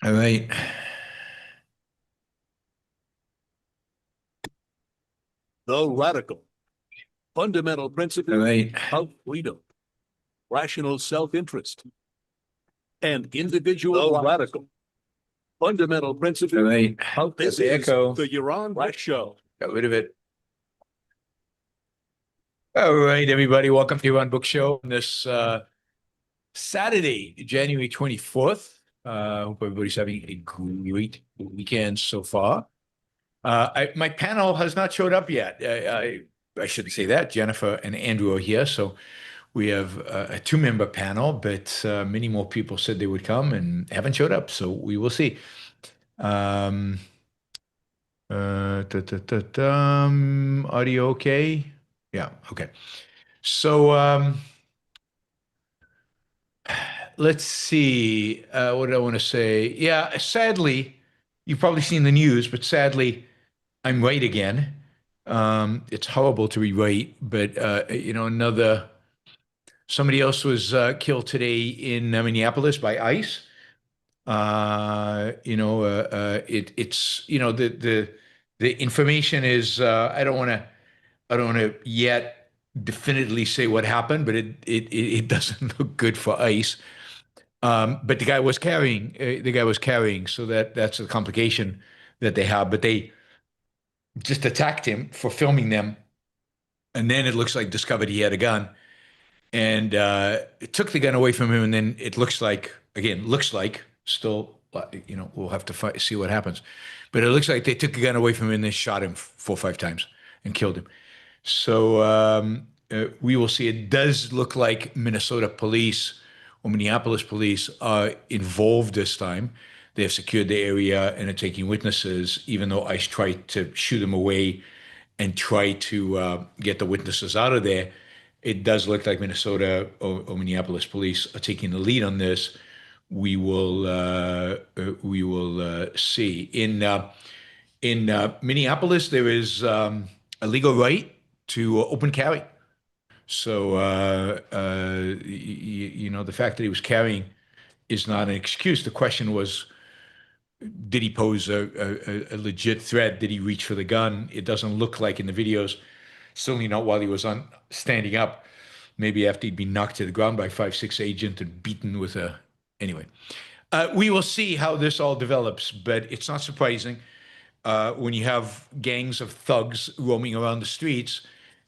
All right. The radical, fundamental All principle right. of freedom, rational self-interest, and individual radical, fundamental All principle right. of Got this the is echo. the Yaron Brook Show. Got rid of it. All right, everybody. Welcome to Yaron Book Show on this Saturday, January 24th. Hope everybody's having a great weekend so far. My panel has not showed up yet. I shouldn't say that. Jennifer and Andrew are here, so we have a two-member panel, but many more people said they would come and haven't showed up, so we will see. Um, audio okay? Yeah, okay. So let's see. What did I want to say? Yeah, sadly, you've probably seen the news, but sadly, I'm right again. It's horrible to be right, but another somebody else was killed today in Minneapolis by ICE. It's the information is I don't want to yet definitively say what happened, but it doesn't look good for ICE. But the guy was carrying, so that's a complication that they have. But they just attacked him for filming them, and then it looks like discovered he had a gun, and it took the gun away from him, and then it looks like still, we'll have to see what happens, but it looks like they took the gun away from him and they shot him 4 or 5 times and killed him. So we will see. It does look like Minnesota police or Minneapolis police are involved this time. They have secured the area and are taking witnesses, even though ICE tried to shoo them away and try to get the witnesses out of there. It does look like Minnesota or Minneapolis police are taking the lead on this. We will see. In Minneapolis, there is a legal right to open carry. So, the fact that he was carrying is not an excuse. The question was, did he pose a legit threat? Did he reach for the gun? It doesn't look like in the videos, certainly not while he was on standing up. Maybe after he'd been knocked to the ground by 5-6 agent and beaten with a. Anyway, we will see how this all develops, but it's not surprising when you have gangs of thugs roaming around the streets.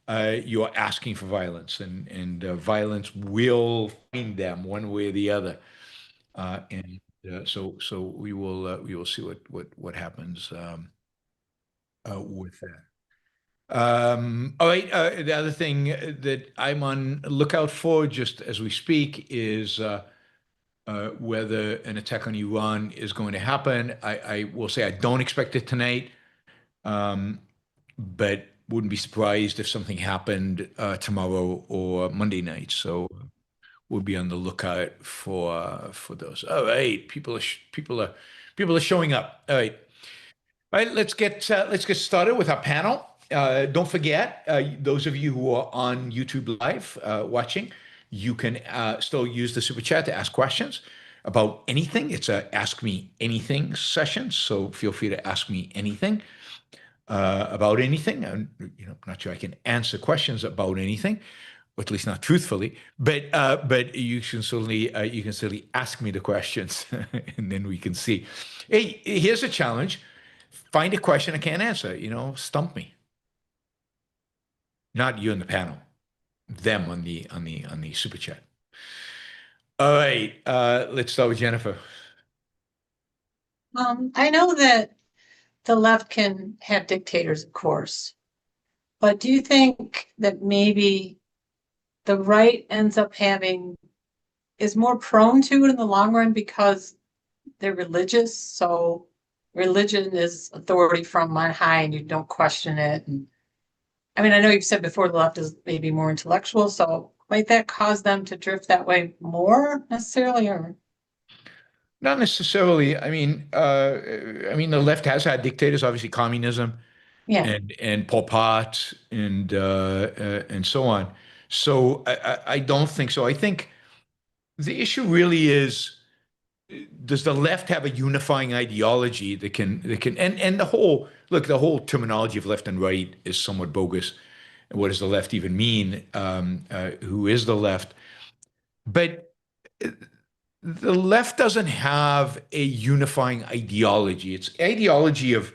You are asking for violence, and violence will find them one way or the other. And so we will see what happens with that. All right. The other thing that I'm on lookout for, just as we speak, is whether an attack on Iran is going to happen. I will say I don't expect it tonight, but wouldn't be surprised if something happened tomorrow or Monday night. So we'll be on the lookout for those. All right, people are showing up. All right, all right. Let's get started with our panel. Don't forget, those of you who are on YouTube Live watching, you can still use the super chat to ask questions about anything. It's a Ask Me Anything session, so feel free to ask me anything about anything. I'm not sure I can answer questions about anything, or at least not truthfully. But you can certainly ask me the questions, and then we can see. Hey, here's a challenge: find a question I can't answer. Stump me. Not you in the panel, them on the super chat. All right, let's start with Jennifer. I know that the left can have dictators, of course, but do you think that maybe the right ends up is more prone to it in the long run because they're religious? So religion is authority from on high and you don't question it. And I mean, I know you've said before the left is maybe more intellectual, so might that cause them to drift that way more necessarily, or? Not necessarily. I mean, the left has had dictators, obviously communism Yeah. and Pol Pot and so on. So I don't think so. I think the issue really is does the left have a unifying ideology that can and the whole terminology of left and right is somewhat bogus. What does the left even mean? Who is the left? But the left doesn't have a unifying ideology. It's ideology of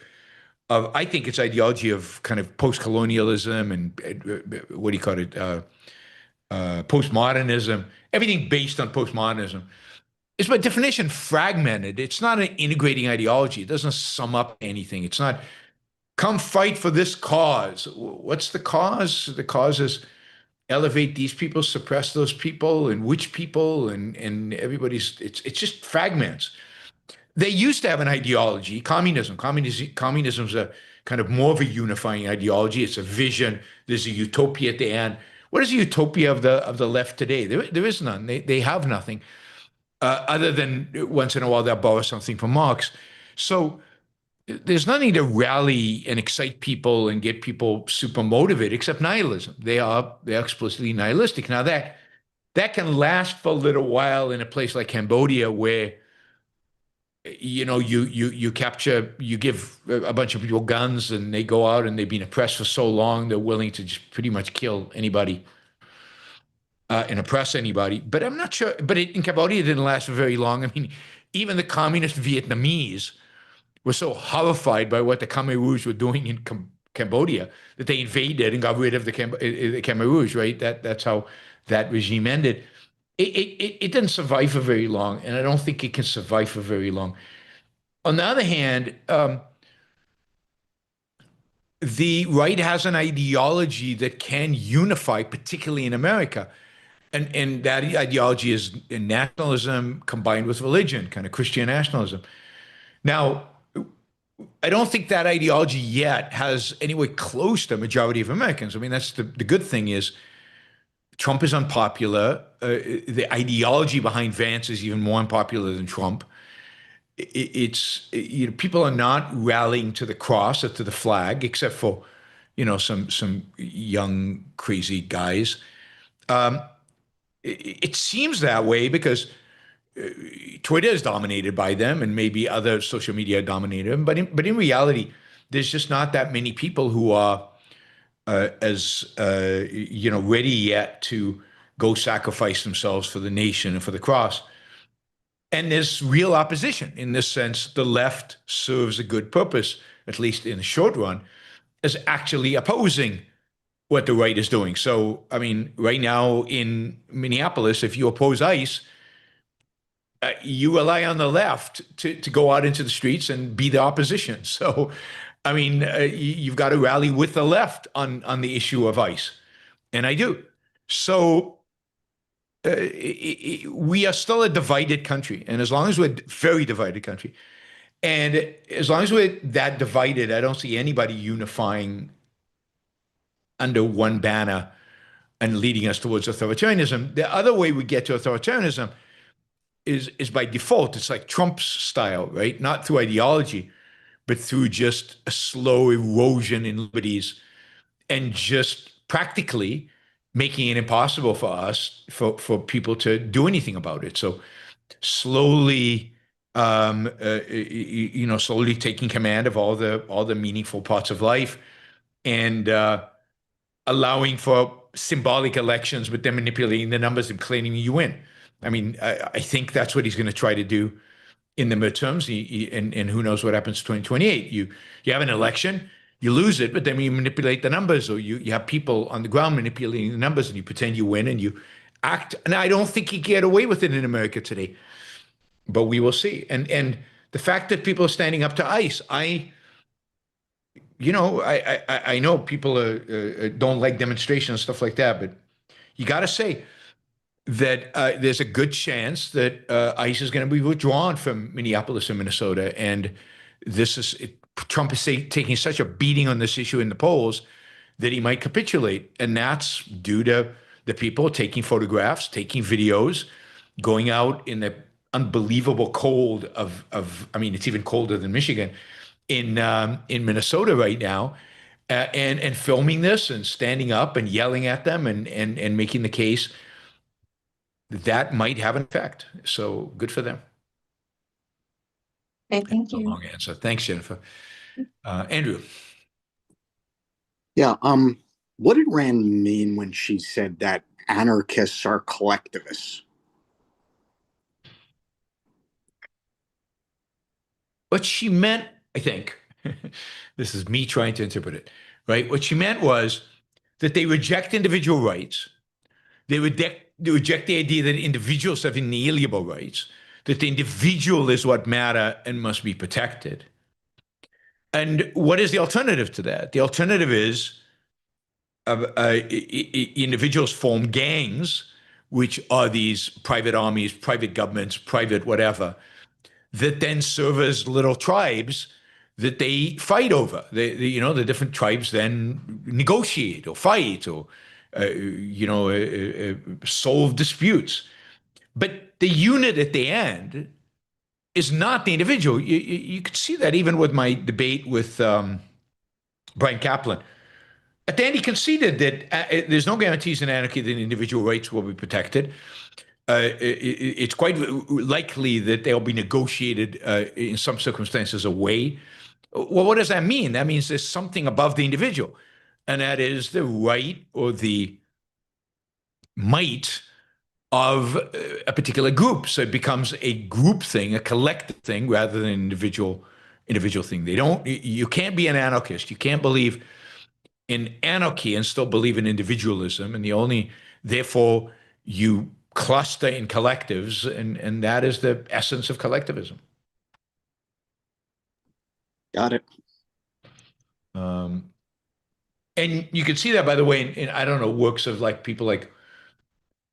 I think it's ideology of kind of post-colonialism and what do you call it? Postmodernism. Everything based on postmodernism. It's by definition fragmented. It's not an integrating ideology. It doesn't sum up anything. It's not come fight for this cause. What's the cause? The cause is elevate these people, suppress those people, and which people, and everybody's. It's just fragments. They used to have an ideology, communism. Communism's a kind of more of a unifying ideology. It's a vision. There's a utopia at the end. What is the utopia of the left today? There is none. They have nothing. Other than once in a while they'll borrow something from Marx. So there's nothing to rally and excite people and get people super motivated except nihilism. They're explicitly nihilistic. Now that can last for a little while in a place like Cambodia where you give a bunch of people guns and they go out and they've been oppressed for so long they're willing to just pretty much kill anybody and oppress anybody. But I'm not sure. But in Cambodia, it didn't last for very long. I mean, even the communist Vietnamese were so horrified by what the Khmer Rouge were doing in Cambodia that they invaded and got rid of the Khmer Rouge. Right? That's how that regime ended. It didn't survive for very long, and I don't think it can survive for very long. On the other hand, the right has an ideology that can unify, particularly in America. And that ideology is nationalism combined with religion, kind of Christian nationalism. Now, I don't think that ideology yet has anywhere close to the majority of Americans. I mean, that's the good thing is Trump is unpopular. The ideology behind Vance is even more unpopular than Trump. People are not rallying to the cross or to the flag, except for, some young crazy guys. It seems that way because Twitter is dominated by them, and maybe other social media dominated them. But in reality, there's just not that many people who are as ready yet to go sacrifice themselves for the nation and for the cross. And there's real opposition in this sense. The left serves a good purpose, at least in the short run, as actually opposing what the right is doing. So, I mean, right now in Minneapolis, if you oppose ICE, you rely on the left to go out into the streets and be the opposition. So, I mean, you've got to rally with the left on the issue of ICE. And I do. So we are still a divided country. And as long as we're a very divided country, and as long as we're that divided, I don't see anybody unifying under one banner and leading us towards authoritarianism. The other way we get to authoritarianism is by default. It's like Trump's style, right? Not through ideology, but through just a slow erosion in liberties and just practically making it impossible for us, for people to do anything about it. So slowly, slowly taking command of all the meaningful parts of life and allowing for symbolic elections, but then manipulating the numbers and claiming you win. I mean, I think that's what he's going to try to do in the midterms, and who knows what happens in 2028. You have an election, you lose it, but then you manipulate the numbers, or you have people on the ground manipulating the numbers, and you pretend you win, and you act. And I don't think you get away with it in America today, but we will see. And the fact that people are standing up to ICE, I know people don't like demonstrations and stuff like that, but you got to say that there's a good chance that ICE is going to be withdrawn from Minneapolis and Minnesota. And Trump is taking such a beating on this issue in the polls that he might capitulate. And that's due to the people taking photographs, taking videos, going out in the unbelievable cold of I mean, it's even colder than Michigan, in Minnesota right now, and filming this and standing up and yelling at them and making the case that might have an effect. So good for them. Okay, thank It's a you. long answer. Thanks, Jennifer. Andrew. Yeah. What did Rand mean when she said that anarchists are collectivists? What she meant, I think, this is me trying to interpret it, right? What she meant was that they reject individual rights. They reject the idea that individuals have inalienable rights, that the individual is what matter and must be protected. And what is the alternative to that? The alternative is individuals form gangs, which are these private armies, private governments, private whatever, that then serve as little tribes that they fight over. The different tribes then negotiate or fight or, solve disputes. But the unit at the end is not the individual. You could see that even with my debate with Brian Kaplan. At the end, he conceded that there's no guarantees in anarchy that individual rights will be protected. It's quite likely that they'll be negotiated in some circumstances away. Well, what does that mean? That means there's something above the individual, and that is the right or the might of a particular group. So it becomes a group thing, a collective thing, rather than an individual thing. You can't be an anarchist. You can't believe in anarchy and still believe in individualism, and therefore you cluster in collectives, and that is the essence of collectivism. Got it. And you can see that, by the way, in I don't know, works of like people like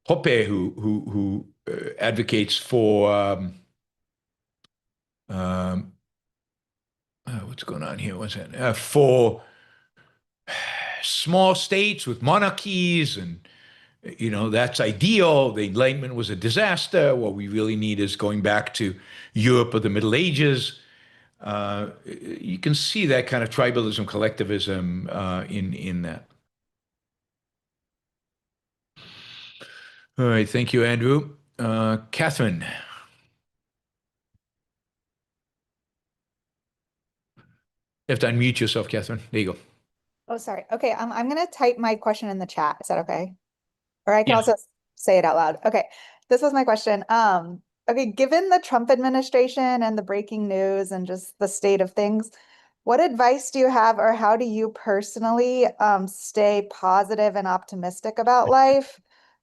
Hoppe, who advocates for what's going on here? What's that? For small states with monarchies, and that's ideal. The Enlightenment was a disaster. What we really need is going back to Europe of the Middle Ages. You can see that kind of tribalism, collectivism in that. All right, thank you, Andrew. Catherine. You have to unmute yourself, Catherine. There you go. Oh, sorry. Okay, I'm going to type my question in the chat. Is that okay? Or I can Yeah. also say it out loud. Okay, this was my question. Okay, given the Trump administration and the breaking news and just the state of things, what advice do you have, or how do you personally stay positive and optimistic about life,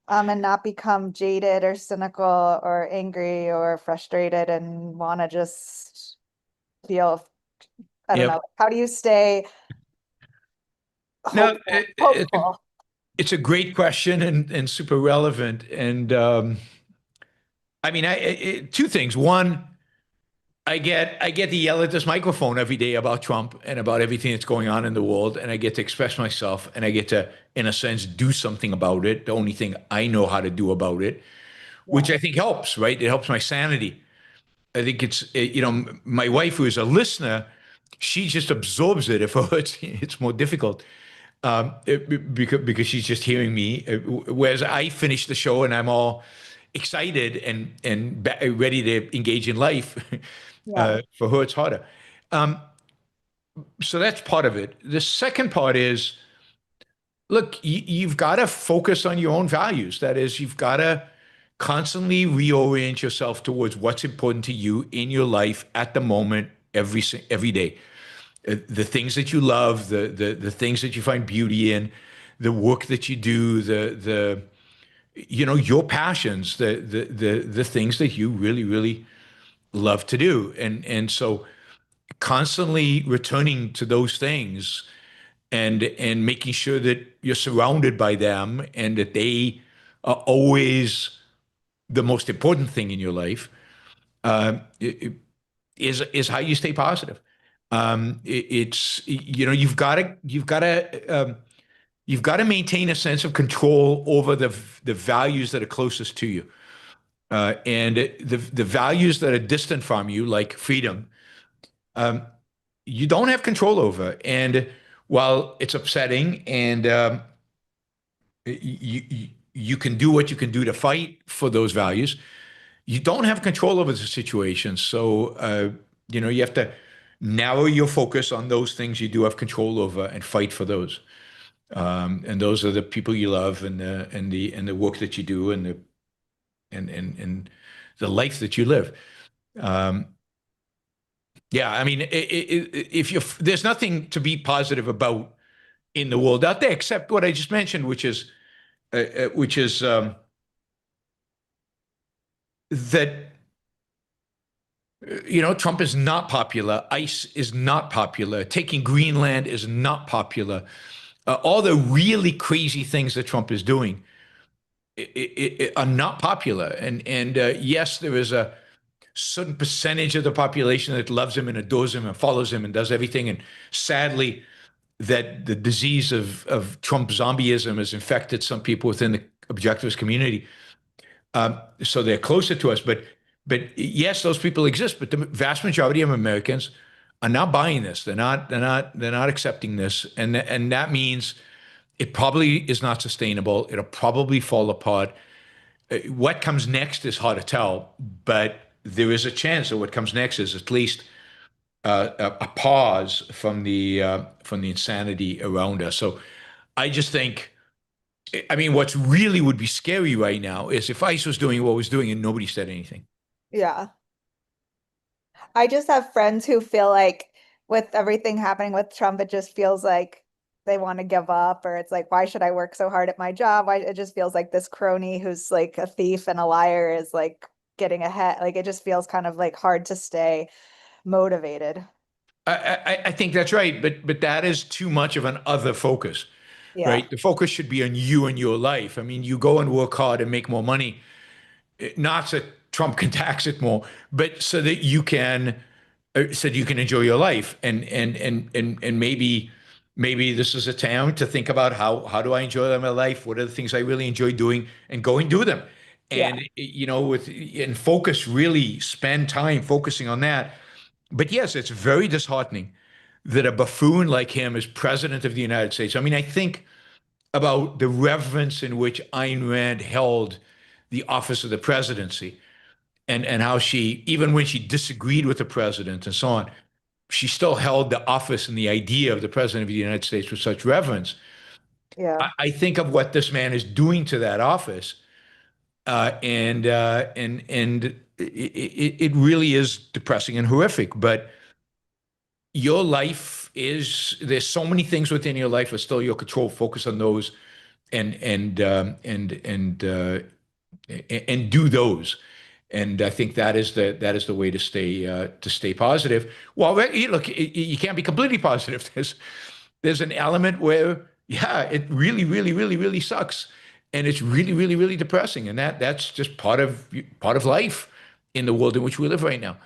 and not become jaded or cynical or angry or frustrated and want to just feel, I don't Yep. know. How do you stay No, hopeful? it's a great question and super relevant. And I mean, two things. One, I get to yell at this microphone every day about Trump and about everything that's going on in the world, and I get to express myself, and I get to, in a sense, do something about it. The only thing I know how to do about it, which I think helps, right? It helps my sanity. I think my wife, who is a listener, she just absorbs it. If it's more difficult, because she's just hearing me. Whereas I finish the show and I'm all excited and ready to engage in life. For her, it's harder. So that's part of it. The second part is, look, you've got to focus on your own values. That is, you've got to constantly reorient yourself towards what's important to you in your life at the moment, every day. The things that you love, the things that you find beauty in, the work that you do, your passions, the things that you really, really love to do. And so constantly returning to those things and making sure that you're surrounded by them and that they are always the most important thing in your life, is how you stay positive. You've got to maintain a sense of control over the values that are closest to you, and the values that are distant from you, like freedom, you don't have control over. And while it's upsetting, and you can do what you can do to fight for those values, you don't have control over the situation. So You have to narrow your focus on those things you do have control over and fight for those. And those are the people you love and the work that you do and the life that you live. Um, yeah, I mean, if you there's nothing to be positive about in the world out there except what I just mentioned, which is that Trump is not popular. ICE is not popular. Taking Greenland is not popular. All the really crazy things that Trump is doing are not popular. And yes, there is a certain percentage of the population that loves him and adores him and follows him and does everything. And sadly, that the disease of Trump zombieism has infected some people within the objectivist community. So they're closer to us. But yes, those people exist. But the vast majority of Americans are not buying this. They're not accepting this, and that means it probably is not sustainable. It'll probably fall apart. What comes next is hard to tell, but there is a chance that what comes next is at least a pause from the insanity around us. So I just think, I mean, what's really would be scary right now is if ICE was doing what it was doing and nobody said anything. Yeah. I just have friends who feel like with everything happening with Trump, it just feels like they want to give up, or it's like, why should I work so hard at my job? Why it just feels like this crony who's like a thief and a liar is like getting ahead. Like it just feels kind of like hard to stay motivated. I think that's right, but that is too much of an other focus, Yeah. right? The focus should be on you and your life. I mean, you go and work hard and make more money, not so Trump can tax it more, but so that you can enjoy your life and maybe this is a time to think about how do I enjoy my life? What are the things I really enjoy doing and go and do them. Yeah. And and focus, really spend time focusing on that. But yes, it's very disheartening that a buffoon like him is president of the United States. I mean, I think about the reverence in which Ayn Rand held the office of the presidency and how she, even when she disagreed with the president and so on, she still held the office and the idea of the president of the United States with such reverence. Yeah. I think of what this man is doing to that office, and it really is depressing and horrific. But your life there's so many things within your life are still your control. Focus on those, and and do those. And I think that is the way to stay positive. Well, look, you can't be completely positive. There's an element where, yeah, it really, really, really, really sucks, and it's really, really, really depressing, and that's just part of life in the world in which we live right now.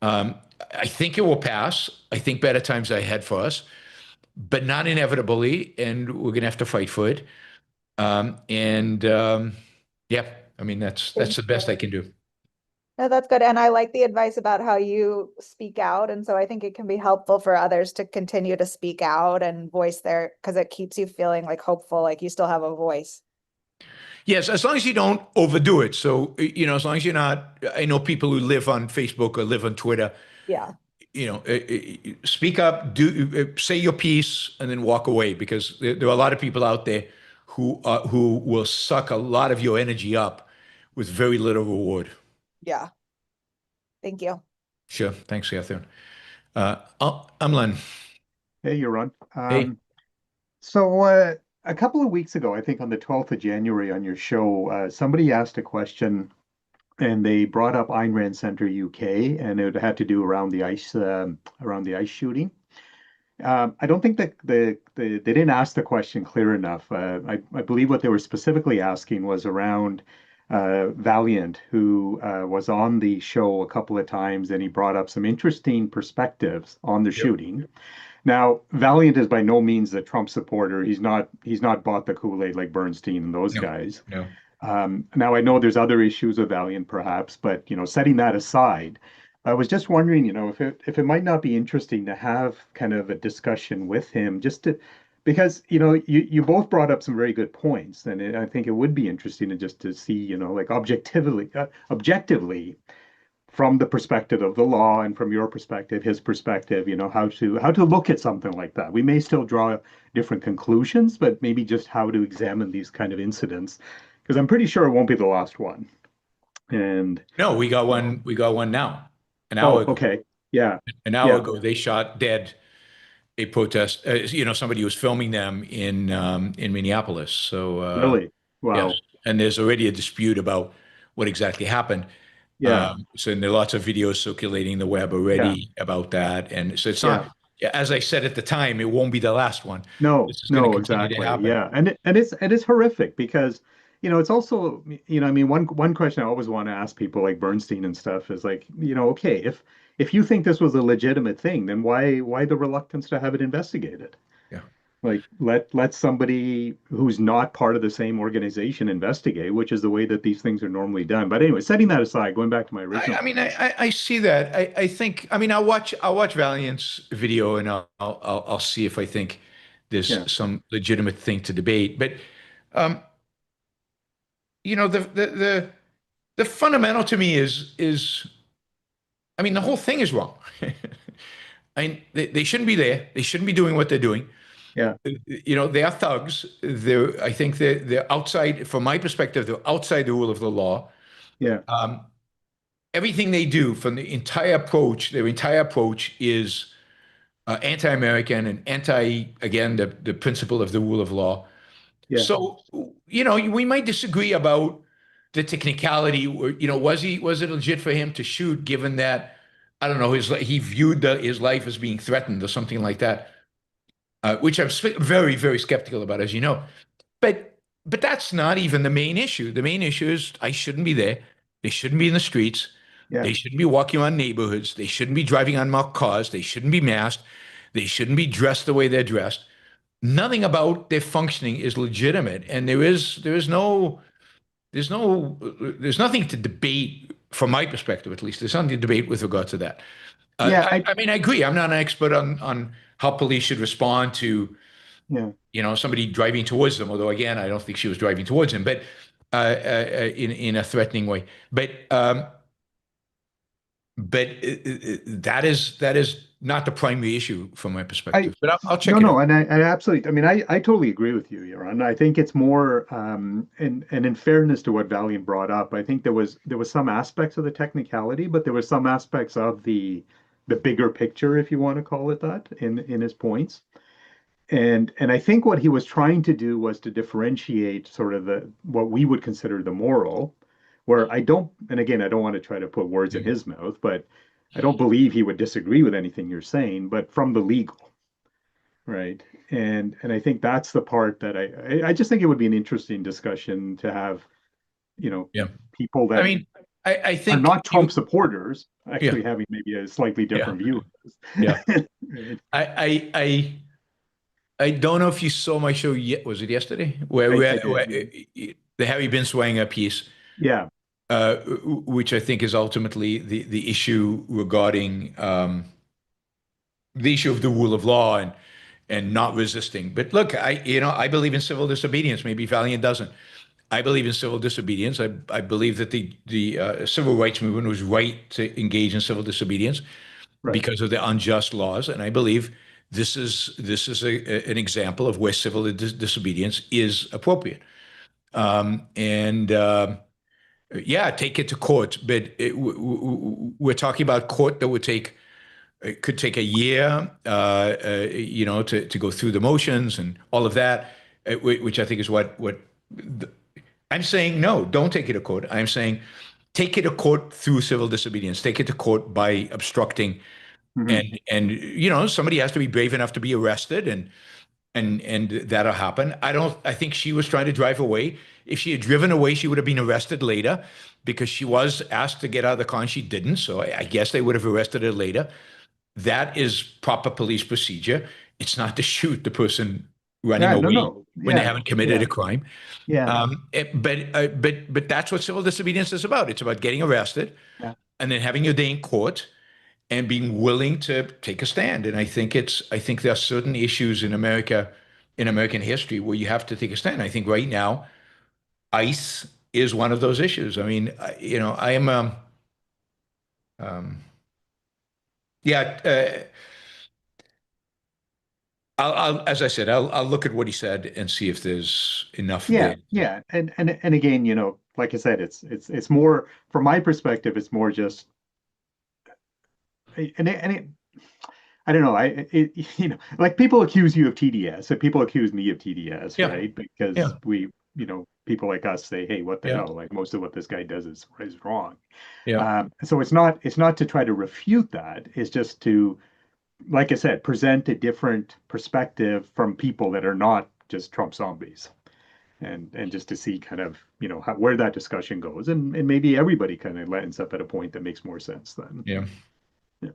Um, I think it will pass. I think better times are ahead for us, but not inevitably, and we're going to have to fight for it. Yeah, I mean that's Thank the best you. I can do. No, that's good. And I like the advice about how you speak out. And so I think it can be helpful for others to continue to speak out and voice their, because it keeps you feeling like hopeful, like you still have a voice. Yes, as long as you don't overdo it. So, as long as you're not, I know people who live on Facebook or live on Twitter, Yeah. speak up, say your piece, and then walk away, because there are a lot of people out there who will suck a lot of your energy up with very little reward. Yeah. Thank you. Sure. Thanks, Catherine. I'm Len. Hey, Yaron. Hey. So a couple of weeks ago, I think on the 12th of January on your show, somebody asked a question and they brought up Ayn Rand Center UK, and it had to do around the ICE shooting. I don't think that they didn't ask the question clear enough. I believe what they were specifically asking was around Valiant, who was on the show a couple of times, and he brought up some interesting perspectives on the shooting. Now, Valiant is by no means a Trump supporter. He's not bought the Kool-Aid like Bernstein and those guys. No. Now I know there's other issues with Valiant perhaps, but setting that aside, I was just wondering, if it might not be interesting to have kind of a discussion with him, just to, because you both brought up some very good points, and I think it would be interesting to see like objectively from the perspective of the law and from your perspective, his perspective, how to look at something like that. We may still draw different conclusions, but maybe just how to examine these kind of incidents, because I'm pretty sure it won't be the last one. And No, we got one. We got one now. An hour oh, ago. okay. Yeah. An hour Yeah. ago, they shot dead a protest. Somebody who was filming them in Minneapolis. So Really? yes, Wow. and there's already a dispute about what exactly happened. Yeah. So and there are lots of videos circulating the web Yeah. already about that. And so it's Yeah. not, as I said at the time, it won't be the last one. No, This is going to no, continue to exactly. happen. Yeah. And it's horrific because, it's also, I mean, one question I always want to ask people like Bernstein and stuff is like, okay, if you think this was a legitimate thing, then why the reluctance to have it investigated? Yeah. Like let somebody who's not part of the same organization investigate, which is the way that these things are normally done. But anyway, setting that aside, going back to my I, original. I mean, I see that. I think. I mean, I'll watch Valiant's video and I'll see if I think Yeah. there's some legitimate thing to debate. But um, the fundamental to me is I mean, the whole thing is wrong. I mean, they shouldn't be there. They shouldn't be doing what they're doing. Yeah. They are thugs. I think they're outside. From my perspective, they're outside the rule of the law. Yeah. Everything they do from their entire approach is anti-American and again, the principle of the rule of law. Yeah. So, we might disagree about the technicality. Or, was it legit for him to shoot, given that, I don't know, he viewed his life as being threatened or something like that, which I'm very, very skeptical about, as you know. But that's not even the main issue. The main issue is I shouldn't be there. They shouldn't be in the streets. Yeah. They shouldn't be walking around neighborhoods. They shouldn't be driving unmarked cars. They shouldn't be masked. They shouldn't be dressed the way they're dressed. Nothing about their functioning is legitimate, and there's nothing to debate from my perspective, at least. There's nothing to debate with regard to that. Yeah. I mean, I agree. I'm not an expert on how police should respond to Yeah. somebody driving towards them. Although again, I don't think she was driving towards him, but in a threatening way. But that is not the primary issue from my perspective. But I'll check No, it no, out. and I absolutely, I mean, I totally agree with you, Yaron. I think it's more, and in fairness to what Valiant brought up, I think there was some aspects of the technicality, but there were some aspects of the bigger picture, if you want to call it that, in his points. And I think what he was trying to do was to differentiate sort of what we would consider the moral, where and again, I don't want to try to put words in his mouth, but I don't believe he would disagree with anything you're saying, but from the legal, right? And I think that's the part that I just think it would be an interesting discussion to have, Yeah. people I that mean, I are think not Trump supporters Yeah. actually having maybe a slightly different view. Yeah. Right. I don't know if you saw my show yet. Was it yesterday? I did, yeah. The Harry Binswanger piece, Yeah. which I think is ultimately the issue regarding the issue of the rule of law and not resisting. But look, I believe in civil disobedience. Maybe Valiant doesn't. I believe in civil disobedience. I believe that the civil rights movement was right to engage in civil disobedience Right. because of the unjust laws, and I believe this is an example of where civil disobedience is appropriate. And yeah, take it to court, but we're talking about court that it could take a year, to go through the motions and all of that, which I think is what I'm saying. No, don't take it to court. I'm saying take it to court through civil disobedience. Take it to court by obstructing, Mhm. and somebody has to be brave enough to be arrested, and that'll happen. I think she was trying to drive away. If she had driven away, she would have been arrested later because she was asked to get out of the car and she didn't. So I guess they would have arrested her later. That is proper police procedure. It's not to shoot the person running Yeah, no, away no. when they Yeah. haven't committed a crime. Yeah. But that's what civil disobedience is about. It's about getting arrested Yeah. and then having your day in court and being willing to take a stand. And I think there are certain issues in America, in American history, where you have to take a stand. I think right now, ICE is one of those issues. I mean, I am Yeah, as I said, I'll look at what he said and see if there's enough Yeah, there. yeah. And again, like I said, it's more from my perspective, it's more just and it I don't know. Like people accuse you of TDS, and people accuse me of TDS, Yeah, right? Because yeah, people like us say, "Hey, what the yeah, hell?" Like most of what this guy does is wrong. yeah, So it's not to try to refute that. It's just to, like I said, present a different perspective from people that are not just Trump zombies, and just to see kind of where that discussion goes, and maybe everybody kind of ends up at a point that makes more sense then. yeah. Yeah.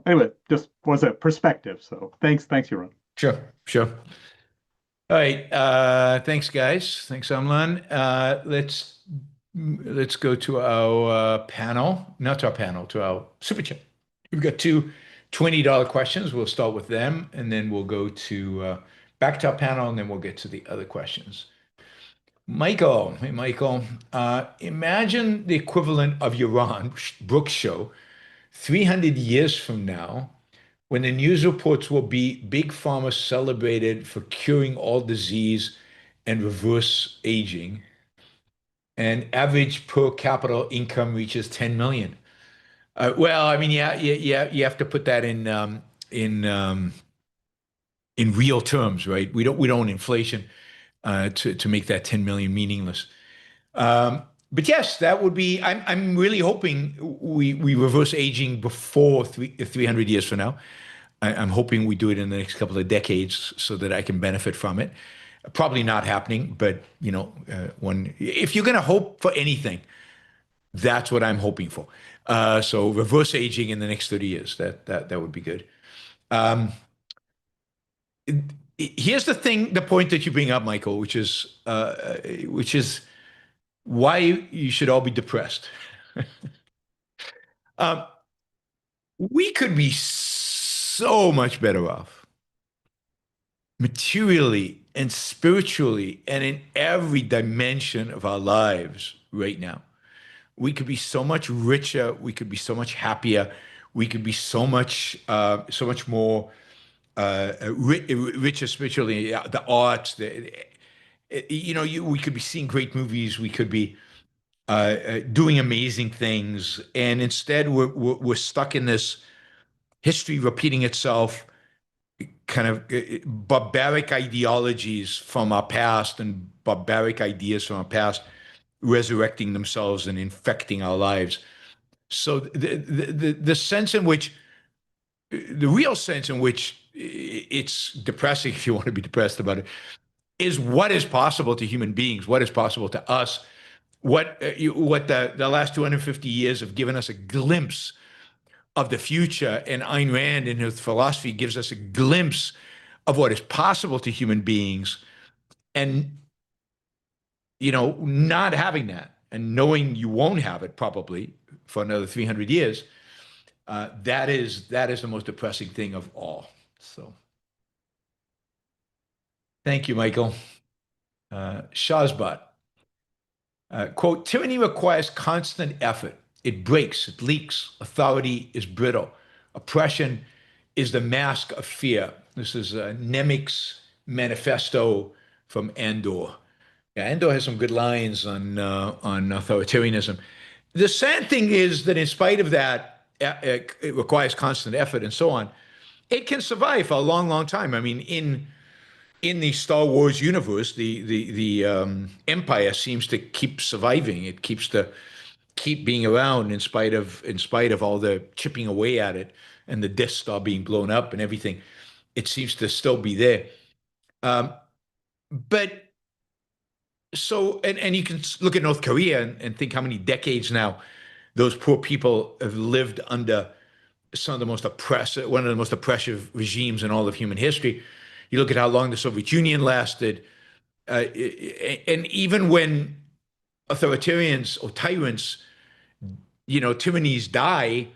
Anyway, just was a perspective. So thanks, Yaron. Sure, sure. All right. Thanks, guys. Thanks, Amlan. Let's go to our panel, not to our panel, to our super chat. We've got two $20 questions. We'll start with them, and then we'll go to back to our panel, and then we'll get to the other questions. Michael, hey Michael, imagine the equivalent of Yaron Brook show 300 years from now, when the news reports will be big pharma celebrated for curing all disease and reverse aging, and average per capita income reaches 10 million. Well, I mean, yeah, you have to put that in real terms, right? We don't inflation to make that 10 million meaningless. But yes, that would be. I'm really hoping we reverse aging before 300 years from now. I'm hoping we do it in the next couple of decades so that I can benefit from it. Probably not happening, but if you're going to hope for anything, that's what I'm hoping for. So reverse aging in the next 30 years, that would be good. Here's the point that you bring up, Michael, which is why you should all be depressed. Um, we could be so much better off materially and spiritually and in every dimension of our lives right now. We could be so much richer. We could be so much happier. We could be so much more richer spiritually. The arts, we could be seeing great movies. We could be doing amazing things, and instead we're stuck in this history repeating itself, kind of barbaric ideologies from our past and barbaric ideas from our past resurrecting themselves and infecting our lives. So the sense in which, the real sense in which it's depressing, if you want to be depressed about it, is what is possible to human beings, what is possible to us, what the last 250 years have given us a glimpse of the future, and Ayn Rand in her philosophy gives us a glimpse of what is possible to human beings, and not having that and knowing you won't have it probably for another 300 years, that is the most depressing thing of all. So thank you, Michael. Shazbot, quote, tyranny requires constant effort. It breaks, it leaks. Authority is brittle. Oppression is the mask of fear. This is Nemec's manifesto from Andor. Yeah, Andor has some good lines on authoritarianism. The sad thing is that in spite of that, it requires constant effort and so on. It can survive for a long, long time. I mean, in the Star Wars universe, the Empire seems to keep surviving. It keep being around in spite of all the chipping away at it and the Death Star being blown up and everything. It seems to still be there. But so, and you can look at North Korea and think how many decades now those poor people have lived under one of the most oppressive regimes in all of human history. You look at how long the Soviet Union lasted, and even when authoritarians or tyrants, tyrannies die,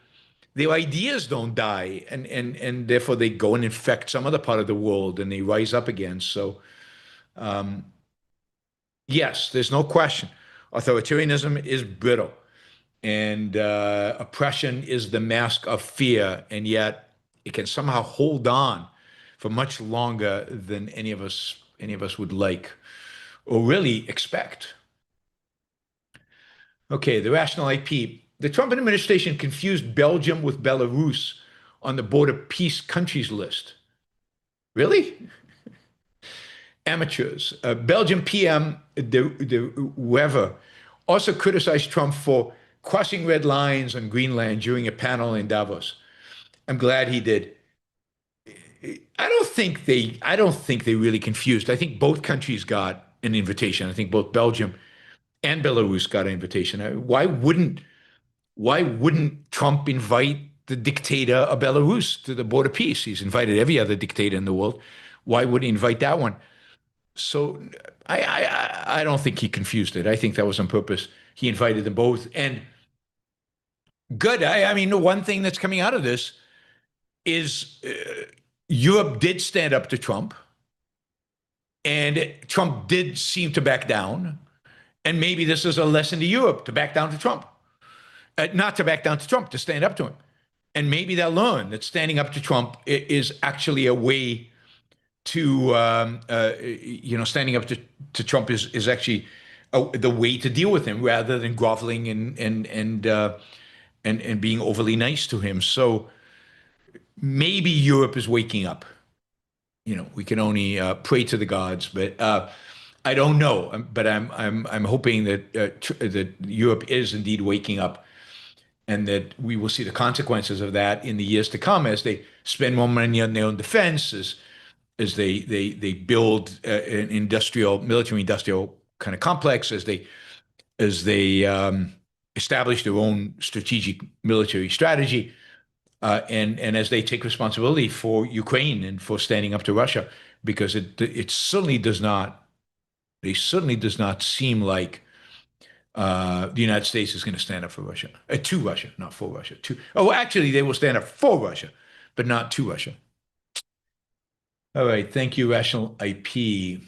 their ideas don't die, and therefore they go and infect some other part of the world, and they rise up again. So, yes, there's no question, authoritarianism is brittle. and oppression is the mask of fear, and yet it can somehow hold on for much longer than any of us would like or really expect. Okay, the rational IP. The Trump administration confused Belgium with Belarus on the border peace countries list. Really? Amateurs. Belgian PM, whoever, also criticized Trump for crossing red lines on Greenland during a panel in Davos. I'm glad he did. I don't think they really confused. I think both countries got an invitation. I think both Belgium and Belarus got an invitation. Why wouldn't Trump invite the dictator of Belarus to the border peace? He's invited every other dictator in the world. Why would he invite that one? So I don't think he confused it. I think that was on purpose. He invited them both, and good. I mean, the one thing that's coming out of this is Europe did stand up to Trump, and Trump did seem to back down. And maybe this is a lesson to Europe to back down to Trump, not to back down to Trump, to stand up to him. And maybe they'll learn that standing up to Trump is actually a way to, standing up to Trump is actually the way to deal with him rather than groveling and being overly nice to him. So maybe Europe is waking up. We can only pray to the gods, but I don't know. But I'm hoping that Europe is indeed waking up, and that we will see the consequences of that in the years to come as they spend more money on their own defense, as they build an military industrial kind of complex, as they establish their own strategic military strategy, and as they take responsibility for Ukraine and for standing up to Russia, because it certainly does not seem like the United States is going to stand up for Russia, to Russia, not for Russia. Actually, they will stand up for Russia, but not to Russia. All right, thank you, Rational IP.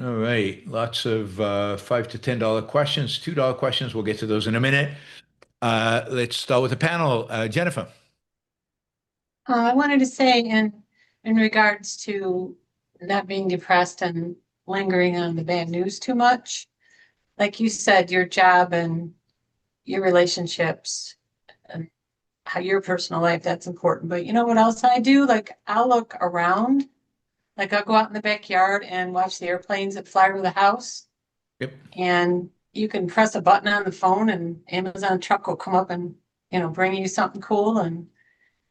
All right, lots of $5 to $10 questions, $2 questions. We'll get to those in a minute. Let's start with the panel. Jennifer. I wanted to say in regards to not being depressed and lingering on the bad news too much, like you said, your job and your relationships and how your personal life, that's important. But you know what else I do? Like I'll look around, like I'll go out in the backyard and watch the airplanes that fly over the house. Yep. And you can press a button on the phone and Amazon truck will come up and, bring you something cool, and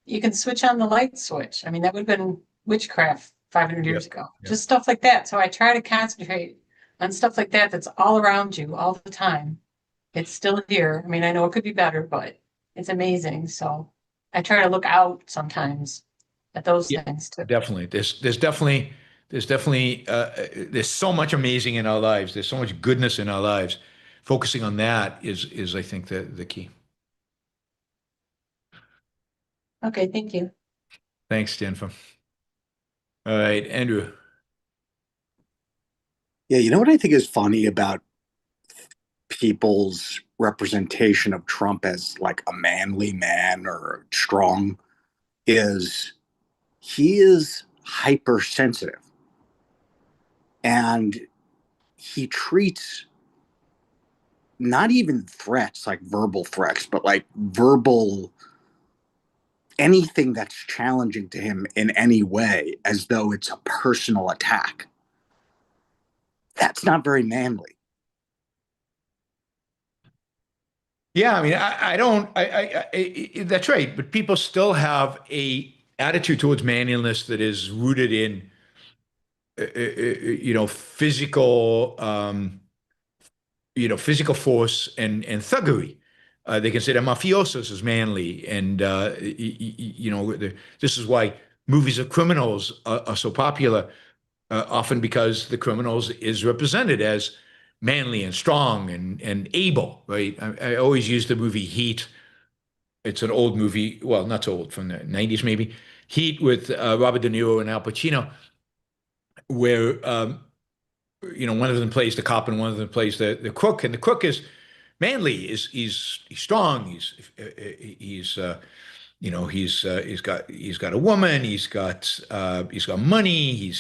you can switch on the light switch. I mean, that would have been witchcraft 500 years ago. Yep. Just stuff like that. So I try to concentrate on stuff like that that's all around you all the time. It's still here. I mean, I know it could be better, but it's amazing. So I try to look out sometimes at those things too. Definitely. There's so much amazing in our lives. There's so much goodness in our lives. Focusing on that is I think, the key. Okay, thank you. Thanks, Jennifer. All right, Andrew. Yeah, you know what I think is funny about people's representation of Trump as like a manly man or strong is he is hypersensitive, and he treats not even threats like verbal threats, but like verbal anything that's challenging to him in any way as though it's a personal attack. That's not very manly. Yeah, I mean, that's right. But people still have a attitude towards manliness that is rooted in, physical, physical force and thuggery. They consider mafiosos as manly, and this is why movies of criminals are so popular, often because the criminals is represented as manly and strong and able, right? I always use the movie Heat. It's an old movie, well, not so old, from the 90s maybe. Heat with Robert De Niro and Al Pacino, where one of them plays the cop and one of them plays the crook, and the crook is manly. He's strong. He's he's got a woman. He's got money.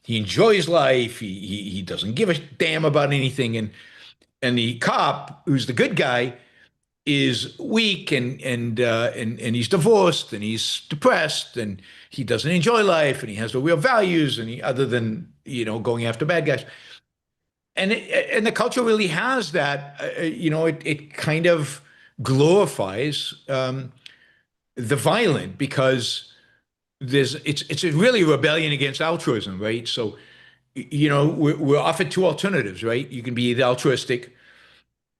He enjoys life. He doesn't give a damn about anything. And the cop, who's the good guy, is weak and he's divorced and he's depressed and he doesn't enjoy life and he has no real values and other than going after bad guys. And the culture really has that. It kind of glorifies the violent because it's a really rebellion against altruism, right? So we're offered two alternatives, right? You can be the altruistic,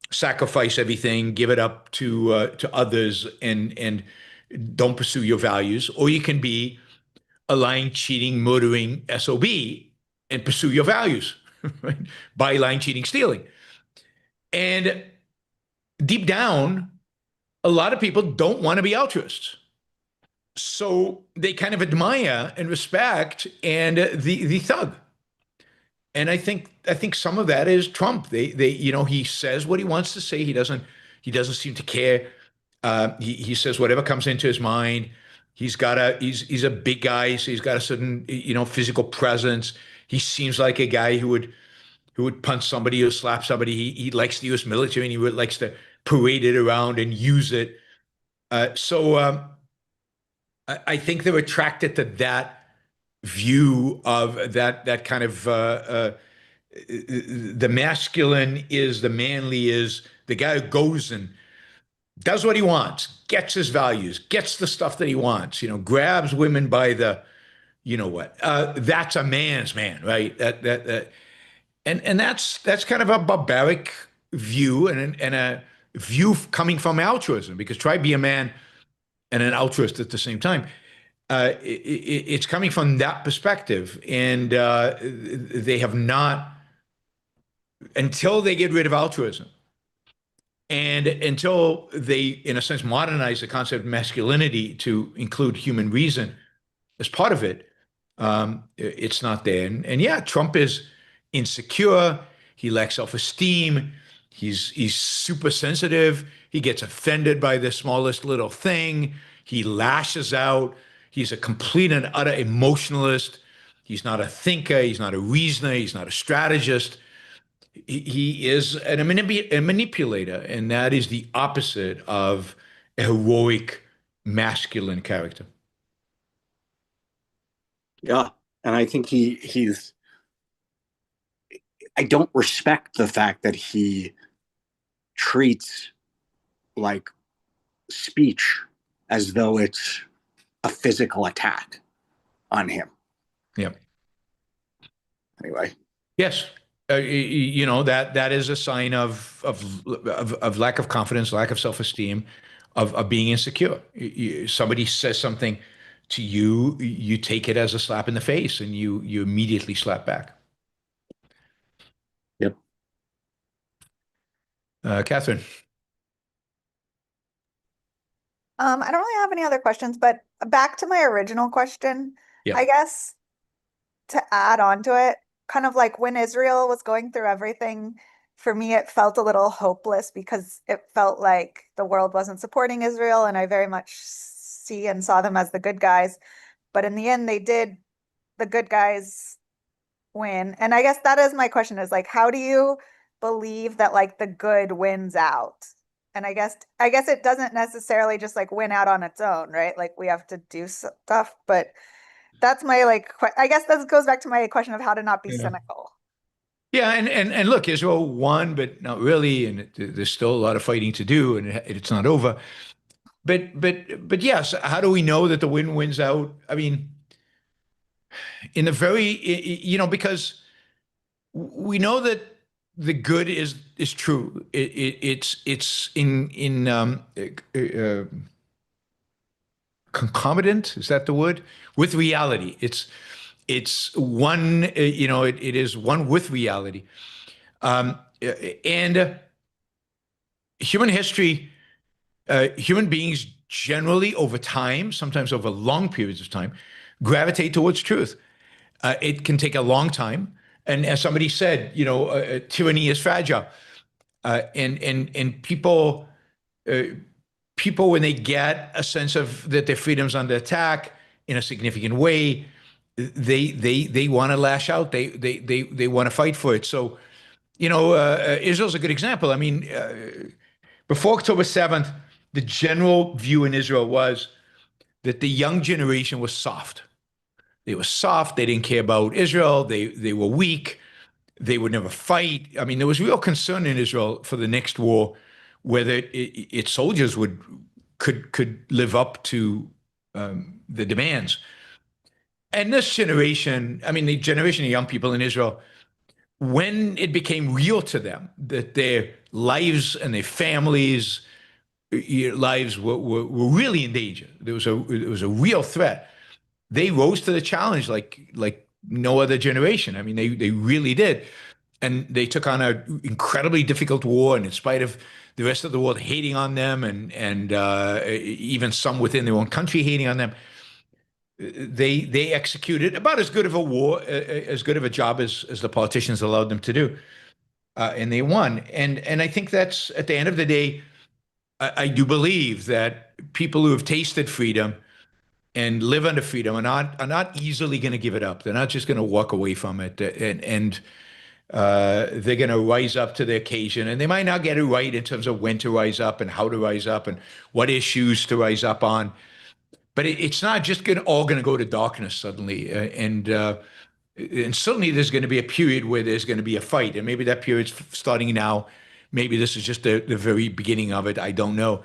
sacrifice everything, give it up to others, and don't pursue your values, or you can be a lying, cheating, murdering SOB and pursue your values, right? By lying, cheating, stealing. And deep down, a lot of people don't want to be altruists. So they kind of admire and respect the thug. And I think some of that is Trump. He says what he wants to say. He doesn't seem to care. He says whatever comes into his mind. He's a big guy, so he's got a certain physical presence. He seems like a guy who would punch somebody or slap somebody. He likes the U.S. military and he likes to parade it around and use it. So I think they're attracted to that view of that kind of the masculine is the manly is the guy who goes and does what he wants, gets his values, gets the stuff that he wants, grabs women by the, what, that's a man's man, right? And that's kind of a barbaric view and a view coming from altruism, because try be a man and an altruist at the same time. It's coming from that perspective, and they have not, until they get rid of altruism, and until they, in a sense, modernize the concept of masculinity to include human reason as part of it, it's not there. And yeah, Trump is insecure. He lacks self-esteem. He's super sensitive. He gets offended by the smallest little thing. He lashes out. He's a complete and utter emotionalist. He's not a thinker. He's not a reasoner. He's not a strategist. He is a manipulator, and that is the opposite of a heroic masculine character. Yeah, and I think he's. I don't respect the fact that he treats like speech as though it's a physical attack on him. Yeah. Anyway. Yes. That is a sign of lack of confidence, lack of self-esteem, of being insecure. Somebody says something to you, you take it as a slap in the face, and you immediately slap back. Yep. Catherine. I don't really have any other questions, but back to my original question, Yeah. I guess to add on to it, kind of like when Israel was going through everything, for me, it felt a little hopeless because it felt like the world wasn't supporting Israel, and I very much see and saw them as the good guys. But in the end, the good guys win. And I guess that is my question, is like, how do you believe that like the good wins out? And I guess it doesn't necessarily just like win out on its own, right? Like we have to do stuff, but that's my I guess that goes back to my question of how to not be cynical. Yeah, and look, Israel won, but not really, and there's still a lot of fighting to do, and it's not over. But yes, how do we know that the win wins out? I mean, in the very, because we know that the good is true. It's in concomitant, is that the word? With reality. It's one, it is one with reality. And human history, human beings generally over time, sometimes over long periods of time, gravitate towards truth. It can take a long time. And as somebody said, tyranny is fragile. And people, when they get a sense of that their freedom's under attack in a significant way, they want to lash out. They want to fight for it. So, Israel's a good example. I mean, before October 7th, the general view in Israel was that the young generation was soft. They were soft. They didn't care about Israel. They were weak. They would never fight. I mean, there was real concern in Israel for the next war, whether its soldiers could live up to the demands. And this generation, I mean, the generation of young people in Israel, when it became real to them that their lives and their families' lives were really in danger, there was a real threat. They rose to the challenge like no other generation. I mean, they really did. And they took on an incredibly difficult war, and in spite of the rest of the world hating on them, and even some within their own country hating on them, they executed about as good of a war, as good of a job as the politicians allowed them to do, and they won. And I think that's, at the end of the day, I do believe that people who have tasted freedom and live under freedom are not easily going to give it up. They're not just going to walk away from it, and they're going to rise up to the occasion. And they might not get it right in terms of when to rise up and how to rise up and what issues to rise up on. But it's not just all going to go to darkness suddenly. And certainly there's going to be a period where there's going to be a fight. And maybe that period's starting now. Maybe this is just the very beginning of it. I don't know.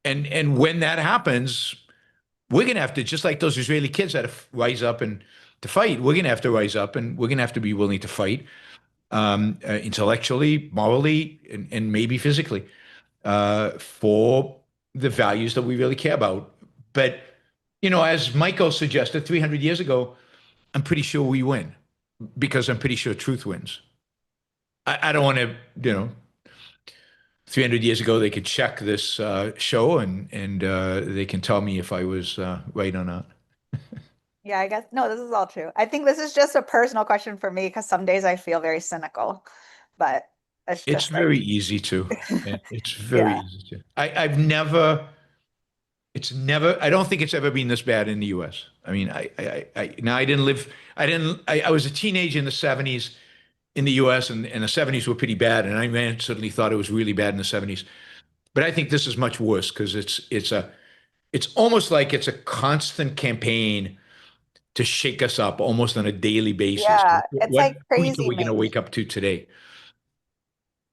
And when that happens, we're going to have to, just like those Israeli kids had to rise up and to fight, we're going to have to rise up, and we're going to have to be willing to fight intellectually, morally, and maybe physically for the values that we really care about. But, as Michael suggested 300 years ago, I'm pretty sure we win, because I'm pretty sure truth wins. I don't want to, 300 years ago, they could check this show and they can tell me if I was right or not. Yeah, I guess, no, this is all true. I think this is just a personal question for me, because some days I feel very cynical, but it's just very easy to. It's very Yeah. easy to. I don't think it's ever been this bad in the U.S. I mean, I was a teenager in the 70s in the U.S., and the 70s were pretty bad, and Ayn Rand certainly thought it was really bad in the 70s. But I think this is much worse, because it's almost like it's a constant campaign to shake us up almost on a daily basis. Yeah, it's What like tweet are crazy we going to maybe. wake up to today?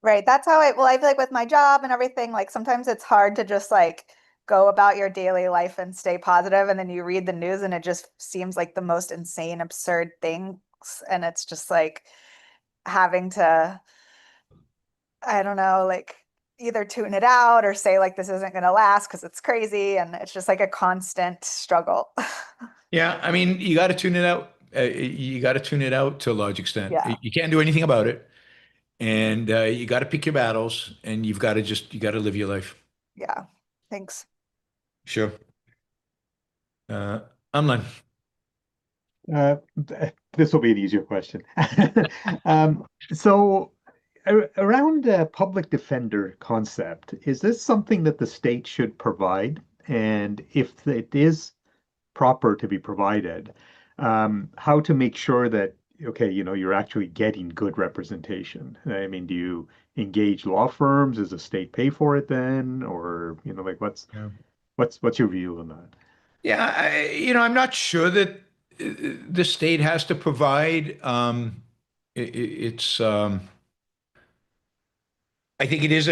Right. That's how I feel like with my job and everything, like sometimes it's hard to just like go about your daily life and stay positive, and then you read the news and it just seems like the most insane, absurd things. And it's just like having to, I don't know, like either tune it out or say like this isn't going to last because it's crazy. And it's just like a constant struggle. Yeah, I mean, you got to tune it out. You got to tune it out to a large extent. Yeah. You can't do anything about it, and you got to pick your battles, and you got to live your life. Yeah. Thanks. Sure. Amlan. This will be an easier question. So around public defender concept, is this something that the state should provide? And if it is proper to be provided, how to make sure that, okay, you're actually getting good representation? I mean, do you engage law firms? Does the state pay for it then? Or, like what's your view on that? Yeah, I'm not sure that the state has to provide. It's I think it is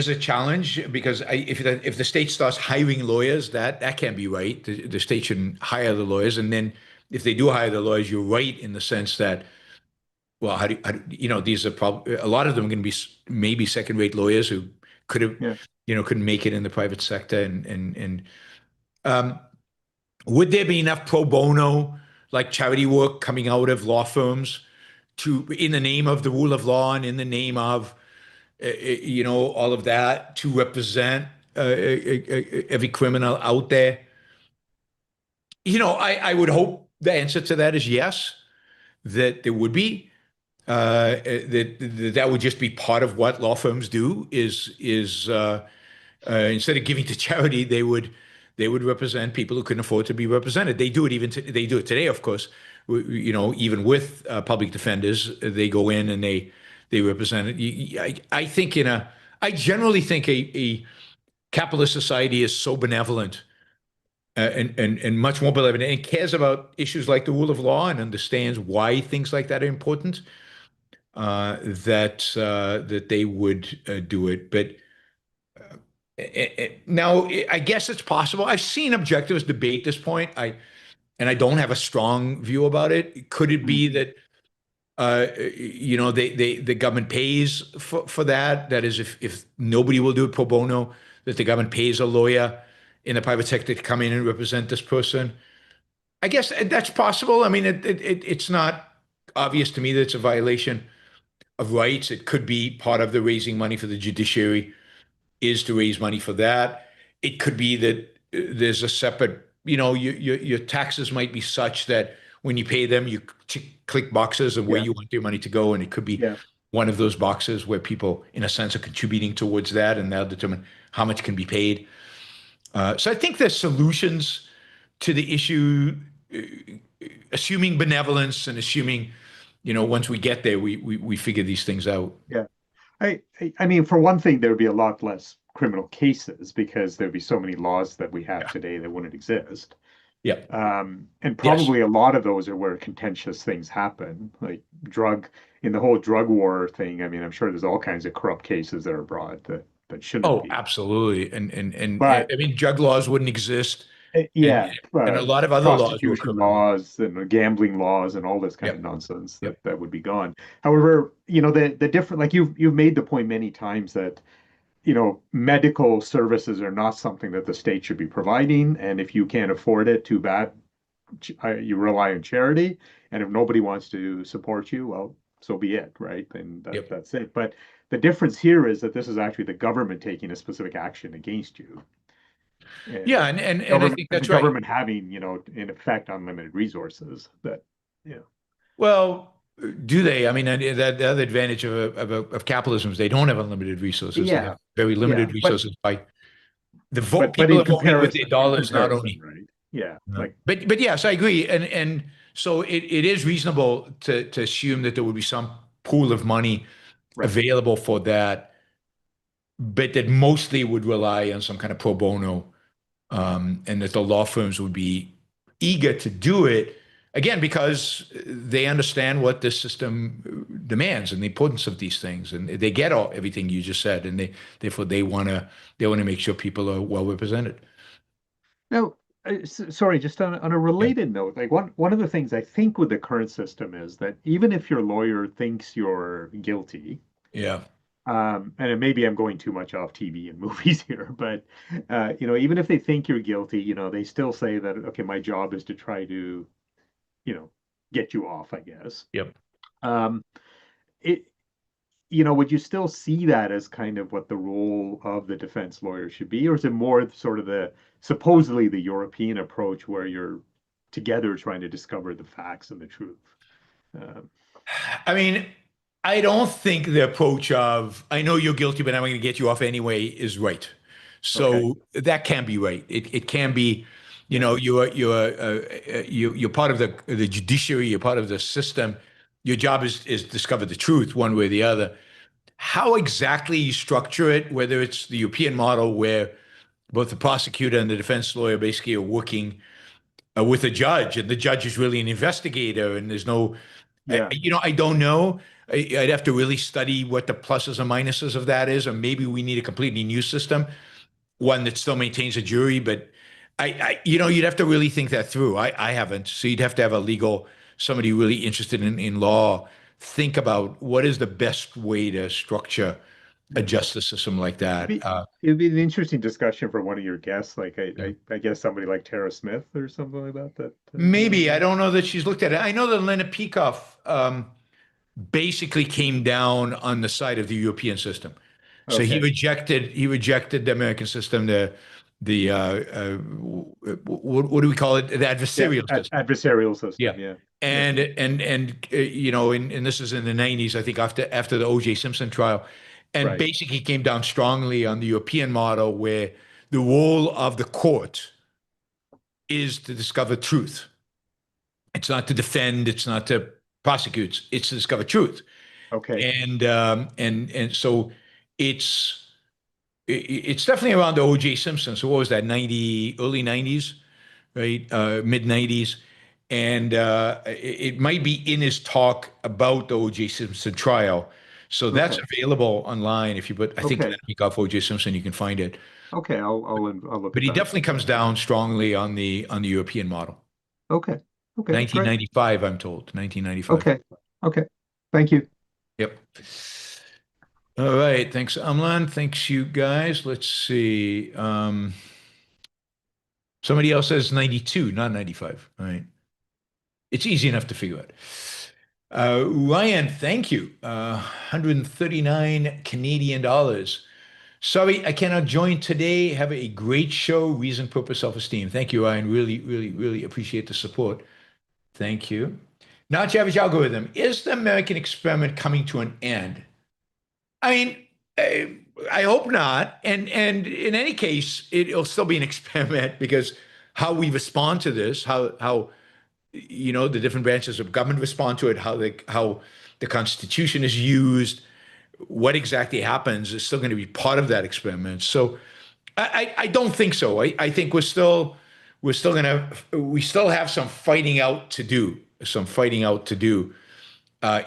a challenge, because if the state starts hiring lawyers, that can't be right. The state shouldn't hire the lawyers, and then if they do hire the lawyers, you're right in the sense that, well, these are probably, a lot of them are going to be maybe second-rate lawyers who could have, Yeah. couldn't make it in the private sector, and would there be enough pro bono, like charity work, coming out of law firms in the name of the rule of law and in the name of all of that, to represent every criminal out there? I would hope the answer to that is yes, that there would be. that would just be part of what law firms do is instead of giving to charity, they would represent people who couldn't afford to be represented. They do it they do it today, of course. You know, even with public defenders, they go in and they represent it. I generally think a capitalist society is so benevolent and much more benevolent and cares about issues like the rule of law and understands why things like that are important. That they would do it, but now I guess it's possible. I've seen objectivists debate this point. I don't have a strong view about it. Could it be that the government pays for that? That is, if nobody will do it pro bono, that the government pays a lawyer in the private sector to come in and represent this person. I guess that's possible. I mean, it's not obvious to me that it's a violation of rights. It could be part of the raising money for the judiciary is to raise money for that. It could be that there's a separate, your taxes might be such that when you pay them, you click boxes of where you want your money to go. And it could be one of those boxes where people, in a sense, are contributing towards that, and they'll determine how much can be paid. So I think there's solutions to the issue, assuming benevolence and assuming, once we get there, we figure these things out. Yeah. I mean, for one thing, there would be a lot less criminal cases because there'd be so many laws that we have today that wouldn't exist. Yeah. And probably a lot of those are where contentious things happen, like in the whole drug war thing. I mean, I'm sure there's all kinds of corrupt cases that are brought that shouldn't be. Oh, absolutely. And But, I mean, drug laws wouldn't exist. Yeah. And a lot of other laws were prostitution criminal. laws and gambling laws and all this kind of nonsense that would be gone. However, the different, like you've made the point many times that, medical services are not something that the state should be providing. And if you can't afford it, too bad. You rely on charity. And if nobody wants to support you, well, so be it, right? And that's it. But the difference here is that this is actually the government taking a specific action against you. And I think that's the right. government having, in effect, unlimited resources that, Well, do they? I mean, the other advantage of capitalism is they don't have unlimited resources. They have very limited resources by the vote. People are voting with their dollars, not only. Right? Yeah. But yes, I agree. And so it is reasonable to assume that there would be some pool of money available for that, but that mostly would rely on some kind of pro bono, and that the law firms would be eager to do it, again, because they understand what this system demands and the importance of these things, and they get everything you just said, and therefore they want to make sure people are well represented. Now, sorry, just on a related note, like one of the things I think with the current system is that even if your lawyer thinks you're guilty, and maybe I'm going too much off TV and movies here, but even if they think you're guilty, they still say that, okay, my job is to try to, get you off, I guess. Would you still see that as kind of what the role of the defense lawyer should be, or is it more sort of supposedly the European approach where you're together trying to discover the facts and the truth? I mean, I don't think the approach of, I know you're guilty, but I'm going to get you off anyway is right. So that can't be right. It can be, you're part of the judiciary, you're part of the system. Your job is discover the truth one way or the other. How exactly you structure it, whether it's the European model where both the prosecutor and the defense lawyer basically are working with a judge, and the judge is really an investigator, and there's no, I don't know. I'd have to really study what the pluses and minuses of that is, or maybe we need a completely new system, one that still maintains a jury. But you'd have to really think that through. I haven't. So you'd have to have somebody really interested in law, think about what is the best way to structure a justice system like that. It'd be an interesting discussion for one of your guests, like I guess somebody like Tara Smith or something like that. Maybe. I don't know that she's looked at it. I know that Leonard Peikoff basically came down on the side of the European system. So he rejected the American system. what do we call it? The adversarial system. Adversarial system. Yeah. Yeah. And you know, and this is in the 90s, I think, after the O.J. Simpson trial, and Right. basically came down strongly on the European model, where the role of the court is to discover truth. It's not to defend, it's not to prosecute, it's to discover truth. Okay. And so it's definitely around the O.J. Simpson. So what was that, early 90s, right? Mid 90s. And it might be in his talk about the O.J. Simpson trial. So that's available online. If you put, I think, Take off O.J. Simpson, you can find it. Okay, I'll look But at he that. definitely comes down strongly on the European model. Okay. Okay. 1995, I'm told. 1995. Okay. Okay. Thank you. Yep. All right. Thanks, Amlan. Thanks, you guys. Let's see. Somebody else says 92, not 95. All right. It's easy enough to figure out. Ryan, thank you. 139 Canadian dollars. Sorry, I cannot join today. Have a great show. Reason, purpose, self-esteem. Thank you, Ryan. Really, really, really appreciate the support. Thank you. Not your average algorithm. Is the American experiment coming to an end? I mean, I hope not. And in any case, it'll still be an experiment, because how we respond to this, how you know, the different branches of government respond to it, how the Constitution is used, what exactly happens is still going to be part of that experiment. So I don't think so. I think we still have some fighting out to do,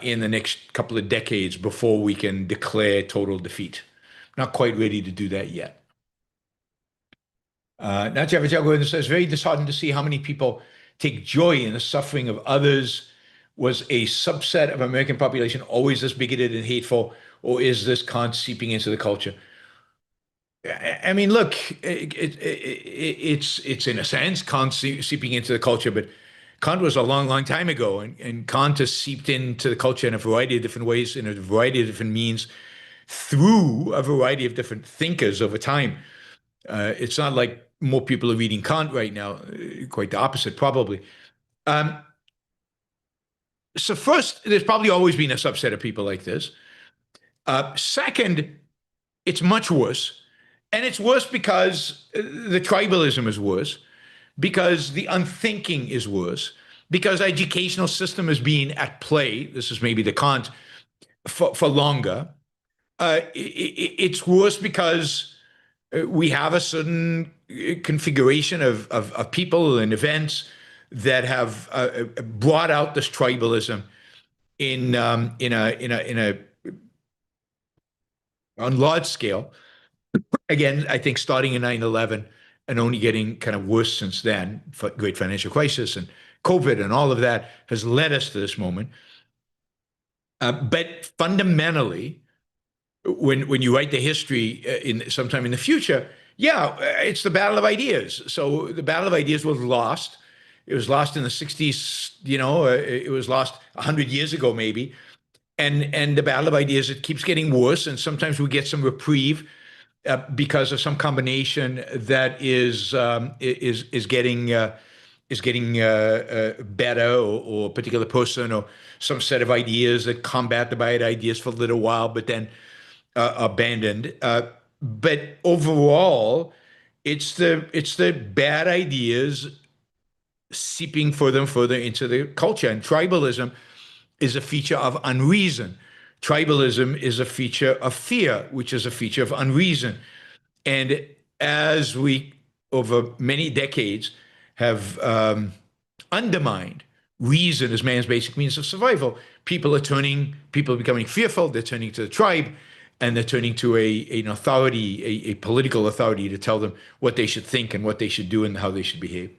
in the next couple of decades before we can declare total defeat. Not quite ready to do that yet. Now, Jeffrey Jago says, very disheartened to see how many people take joy in the suffering of others. Was a subset of American population always this bigoted and hateful, or is this Kant seeping into the culture? I mean, look, it's in a sense Kant seeping into the culture, but Kant was a long, long time ago, and Kant has seeped into the culture in a variety of different ways, in a variety of different means, through a variety of different thinkers over time. It's not like more people are reading Kant right now, quite the opposite, probably. So first, there's probably always been a subset of people like this. Second, it's much worse. And it's worse because the tribalism is worse, because the unthinking is worse, because educational system is being at play. This is maybe the Kant for longer. It's worse because we have a certain configuration of people and events that have brought out this tribalism on large scale. Again, I think starting in 9/11 and only getting kind of worse since then, great financial crisis and COVID and all of that has led us to this moment. But fundamentally, when you write the history sometime in the future, yeah, it's the battle of ideas. So the battle of ideas was lost. It was lost in the 60s, it was lost 100 years ago, maybe. And the battle of ideas, it keeps getting worse. And sometimes we get some reprieve because of some combination that is getting better, or a particular person, or some set of ideas that combat the bad ideas for a little while, but then abandoned. But overall, it's the bad ideas seeping further and further into the culture. And tribalism is a feature of unreason. Tribalism is a feature of fear, which is a feature of unreason. And as we, over many decades, have undermined reason as man's basic means of survival, people are becoming fearful, they're turning to the tribe, and they're turning to an authority, a political authority, to tell them what they should think and what they should do and how they should behave.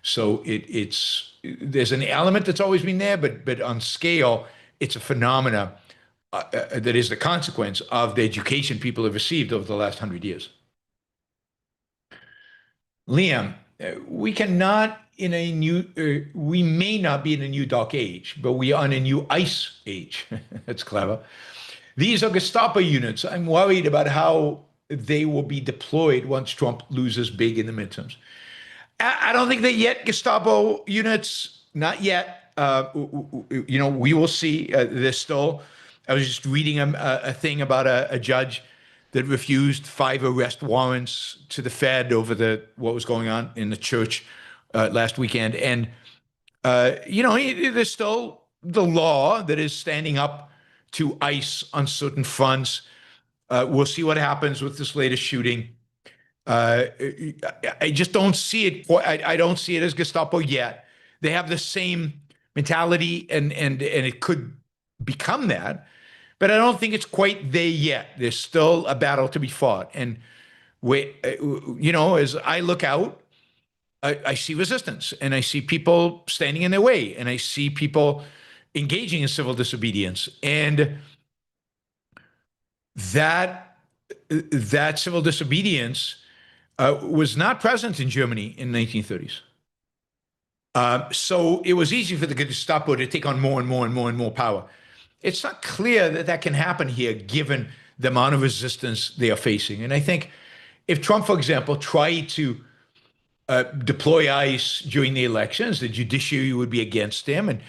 So there's an element that's always been there, but on scale, it's a phenomena that is the consequence of the education people have received over the last 100 years. Liam, we may not be in a new dark age, but we are in a new ice age. That's clever. These are Gestapo units. I'm worried about how they will be deployed once Trump loses big in the midterms. I don't think that yet Gestapo units, not yet. We will see. There's still, I was just reading a thing about a judge that refused 5 arrest warrants to the Fed over what was going on in the church last weekend. And, there's still the law that is standing up to ICE on certain fronts. We'll see what happens with this latest shooting. I just don't see it. I don't see it as Gestapo yet. They have the same mentality, and it could become that, but I don't think it's quite there yet. There's still a battle to be fought, and as I look out, I see resistance, and I see people standing in their way, and I see people engaging in civil disobedience, and that civil disobedience was not present in Germany in the 1930s. So it was easy for the Gestapo to take on more and more and more and more power. It's not clear that that can happen here, given the amount of resistance they are facing. And I think if Trump, for example, tried to deploy ICE during the elections, the judiciary would be against him. And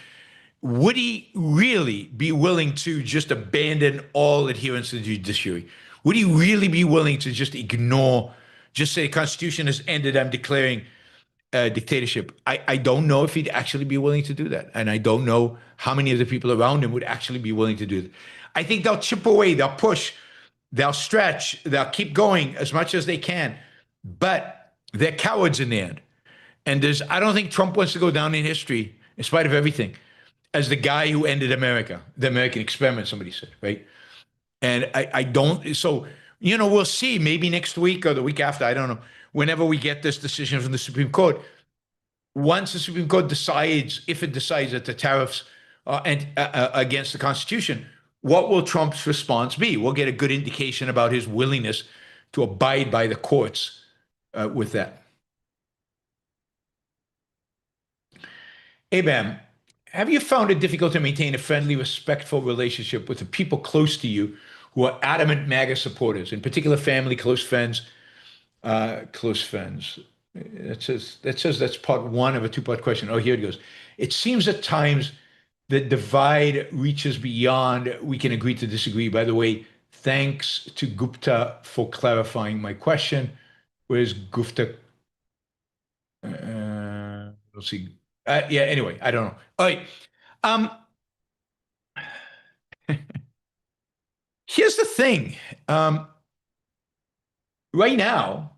would he really be willing to just abandon all adherence to the judiciary? Would he really be willing to just ignore, just say the Constitution has ended, I'm declaring dictatorship? I don't know if he'd actually be willing to do that. And I don't know how many of the people around him would actually be willing to do that. I think they'll chip away, they'll push, they'll stretch, they'll keep going as much as they can. But they're cowards in the end. And I don't think Trump wants to go down in history, in spite of everything, as the guy who ended America, the American experiment, somebody said, right? And I don't, so, we'll see, maybe next week or the week after, I don't know, whenever we get this decision from the Supreme Court. Once the Supreme Court decides, if it decides that the tariffs are against the Constitution, what will Trump's response be? We'll get a good indication about his willingness to abide by the courts with that. Abraham, have you found it difficult to maintain a friendly, respectful relationship with the people close to you who are adamant MAGA supporters, in particular family, close friends? Close friends. That says that's part one of a two-part question. Oh, here it goes. It seems at times the divide reaches beyond we can agree to disagree. By the way, thanks to Gupta for clarifying my question. Where's Gupta? Let's see. Yeah, anyway, I don't know. All right. Here's the thing. Right now,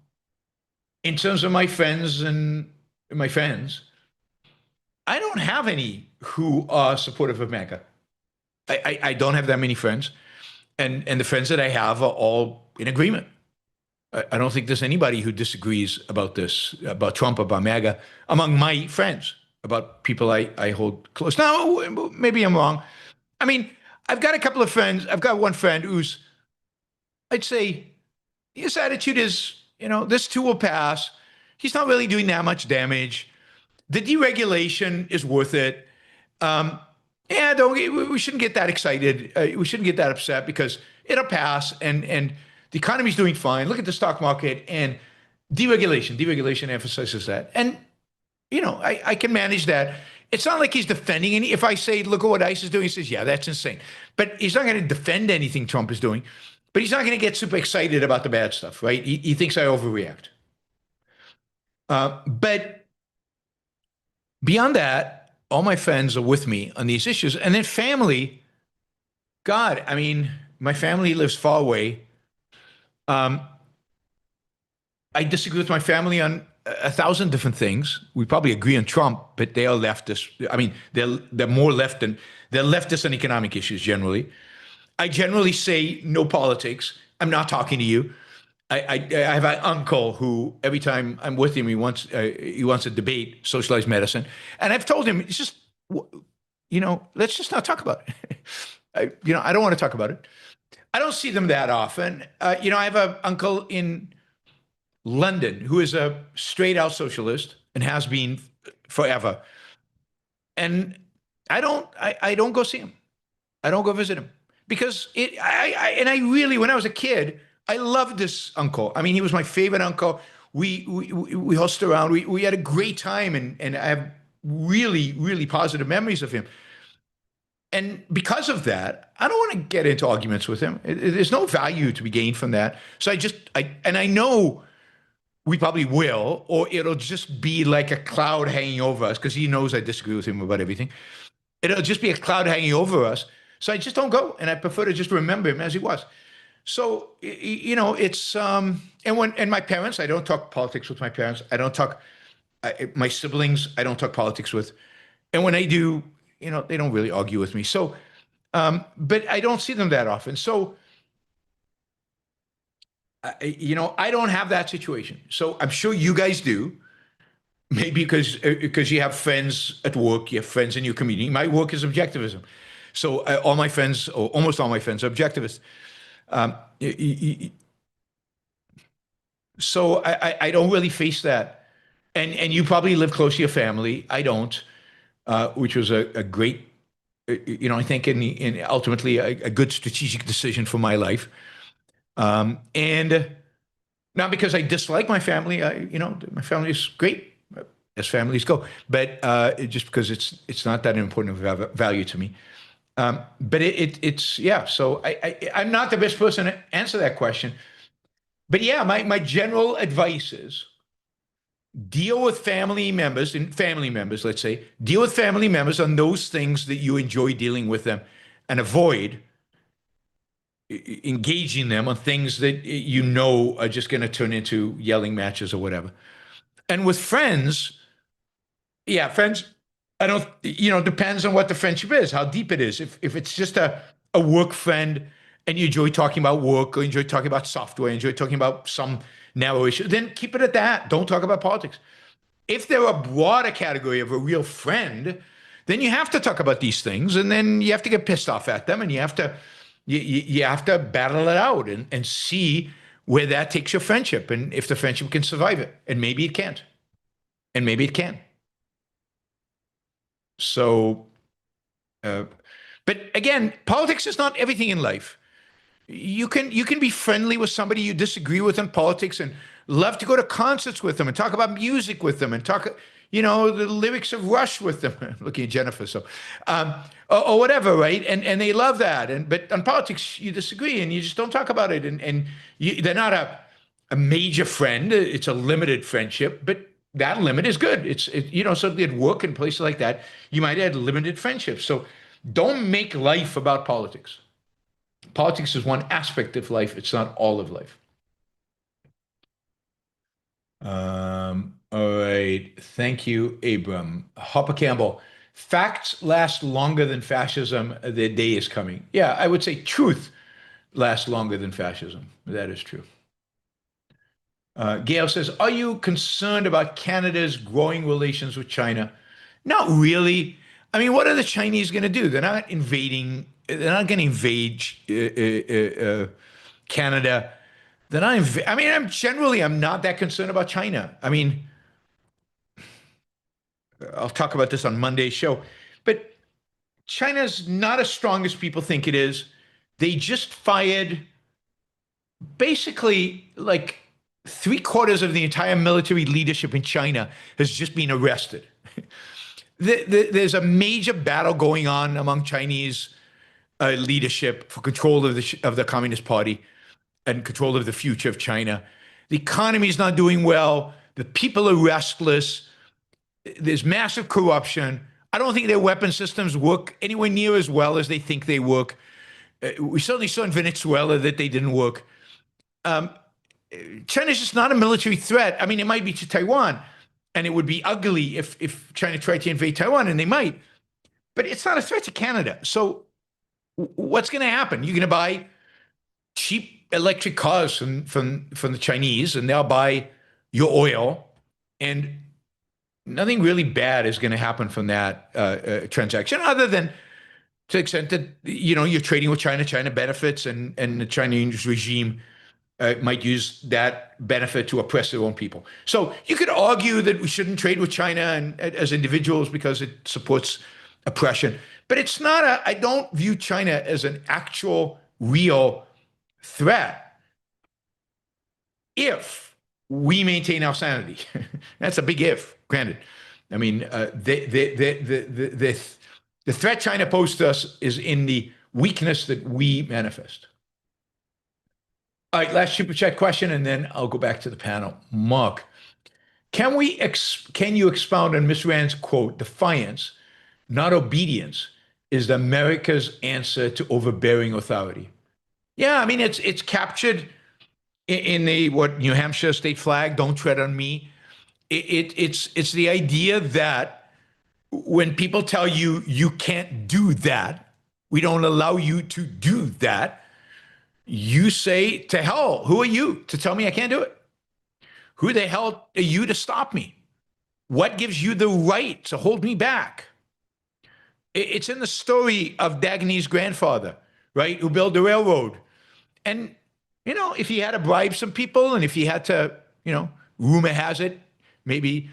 in terms of my friends and my friends, I don't have any who are supportive of MAGA. I don't have that many friends. And the friends that I have are all in agreement. I don't think there's anybody who disagrees about this, about Trump, about MAGA, among my friends, about people I hold close. Now, maybe I'm wrong. I mean, I've got a couple of friends. I've got one friend who's, I'd say, his attitude is, this too will pass. He's not really doing that much damage. The deregulation is worth it. We shouldn't get that excited. We shouldn't get that upset because it'll pass and the economy's doing fine. Look at the stock market and deregulation emphasizes that. And, I can manage that. It's not like he's defending any. If I say, look at what ICE is doing, he says, yeah, that's insane. But he's not going to defend anything Trump is doing. But he's not going to get super excited about the bad stuff, right? He thinks I overreact. But beyond that, all my friends are with me on these issues. And then family, God, I mean, my family lives far away. I disagree with my family on 1,000 different things. We probably agree on Trump, but they are leftists. I mean, they're more left than they're leftists on economic issues generally. I generally say no politics. I'm not talking to you. I have an uncle who every time I'm with him, he wants to debate socialized medicine, and I've told him it's just, let's just not talk about it. I don't want to talk about it. I don't see them that often. I have an uncle in London who is a straight out socialist and has been forever, and I don't go see him. I don't go visit him. Because when I was a kid, I loved this uncle. I mean, he was my favorite uncle. We hosted around. We had a great time, and I have really, really positive memories of him. And because of that, I don't want to get into arguments with him. There's no value to be gained from that. So I know we probably will, or it'll just be like a cloud hanging over us because he knows I disagree with him about everything. It'll just be a cloud hanging over us. So I just don't go, and I prefer to just remember him as he was. So it's and my parents, I don't talk politics with my parents. I don't talk my siblings. I don't talk politics with, and when I do, they don't really argue with me. So, but I don't see them that often. So, I don't have that situation. So I'm sure you guys do. Maybe because you have friends at work, you have friends in your community. My work is objectivism. So all my friends, or almost all my friends, are objectivists. So I don't really face that. And you probably live close to your family. I don't, which was a great, I think in ultimately a good strategic decision for my life. And not because I dislike my family. My family is great as families go, but just because it's not that important of value to me. But it's yeah. So I'm not the best person to answer that question. But yeah, my general advice is deal with family members, let's say, deal with family members on those things that you enjoy dealing with them, and avoid engaging them on things that are just going to turn into yelling matches or whatever. And with friends, yeah, friends, I don't, depends on what the friendship is, how deep it is. If it's just a work friend and you enjoy talking about work, or enjoy talking about software, enjoy talking about some narrow issue, then keep it at that. Don't talk about politics. If they're a broader category of a real friend, then you have to talk about these things, and then you have to get pissed off at them, and you have to battle it out and see where that takes your friendship, and if the friendship can survive it. And maybe it can't. And maybe it can. So, but again, politics is not everything in life. You can be friendly with somebody you disagree with in politics, and love to go to concerts with them and talk about music with them and talk, the lyrics of Rush with them. Looking at Jennifer, so, or whatever, right? And they love that. But on politics, you disagree, and you just don't talk about it. And they're not a major friend. It's a limited friendship, but that limit is good. So at work and places like that, you might have limited friendships. So don't make life about politics. Politics is one aspect of life. It's not all of life. All right. Thank you, Abram. Hopper Campbell. Facts last longer than fascism. The day is coming. Yeah, I would say truth lasts longer than fascism. That is true. Gail says, are you concerned about Canada's growing relations with China? Not really. I mean, what are the Chinese going to do? They're not invading. They're not going to invade Canada. They're not. I'm not that concerned about China. I mean, I'll talk about this on Monday's show, but China's not as strong as people think it is. They just fired basically like 3/4 of the entire military leadership in China has just been arrested. There's a major battle going on among Chinese leadership for control of the Communist Party and control of the future of China. The economy is not doing well. The people are restless. There's massive corruption. I don't think their weapon systems work anywhere near as well as they think they work. We certainly saw in Venezuela that they didn't work. China's just not a military threat. I mean, it might be to Taiwan, and it would be ugly if China tried to invade Taiwan, and they might. But it's not a threat to Canada. So what's going to happen? You're going to buy cheap electric cars from the Chinese, and they'll buy your oil, and nothing really bad is going to happen from that transaction, other than to the extent that you're trading with China. China benefits, and the Chinese regime might use that benefit to oppress their own people. So you could argue that we shouldn't trade with China and as individuals because it supports oppression, but it's not I don't view China as an actual real threat. if we maintain our sanity. That's a big if, granted. I mean, the threat China posed to us is in the weakness that we manifest. All right, last super chat question, and then I'll go back to the panel. Mark, can you expound on Miss Rand's quote, "Defiance, not obedience, is America's answer to overbearing authority"? Yeah, I mean, it's captured in the New Hampshire state flag, "Don't tread on me." It's the idea that when people tell you you can't do that, we don't allow you to do that, you say, to hell, who are you to tell me I can't do it? Who the hell are you to stop me? What gives you the right to hold me back? It's in the story of Dagny's grandfather, right, who built the railroad. And, if he had to bribe some people, and if he had to, rumor has it, maybe,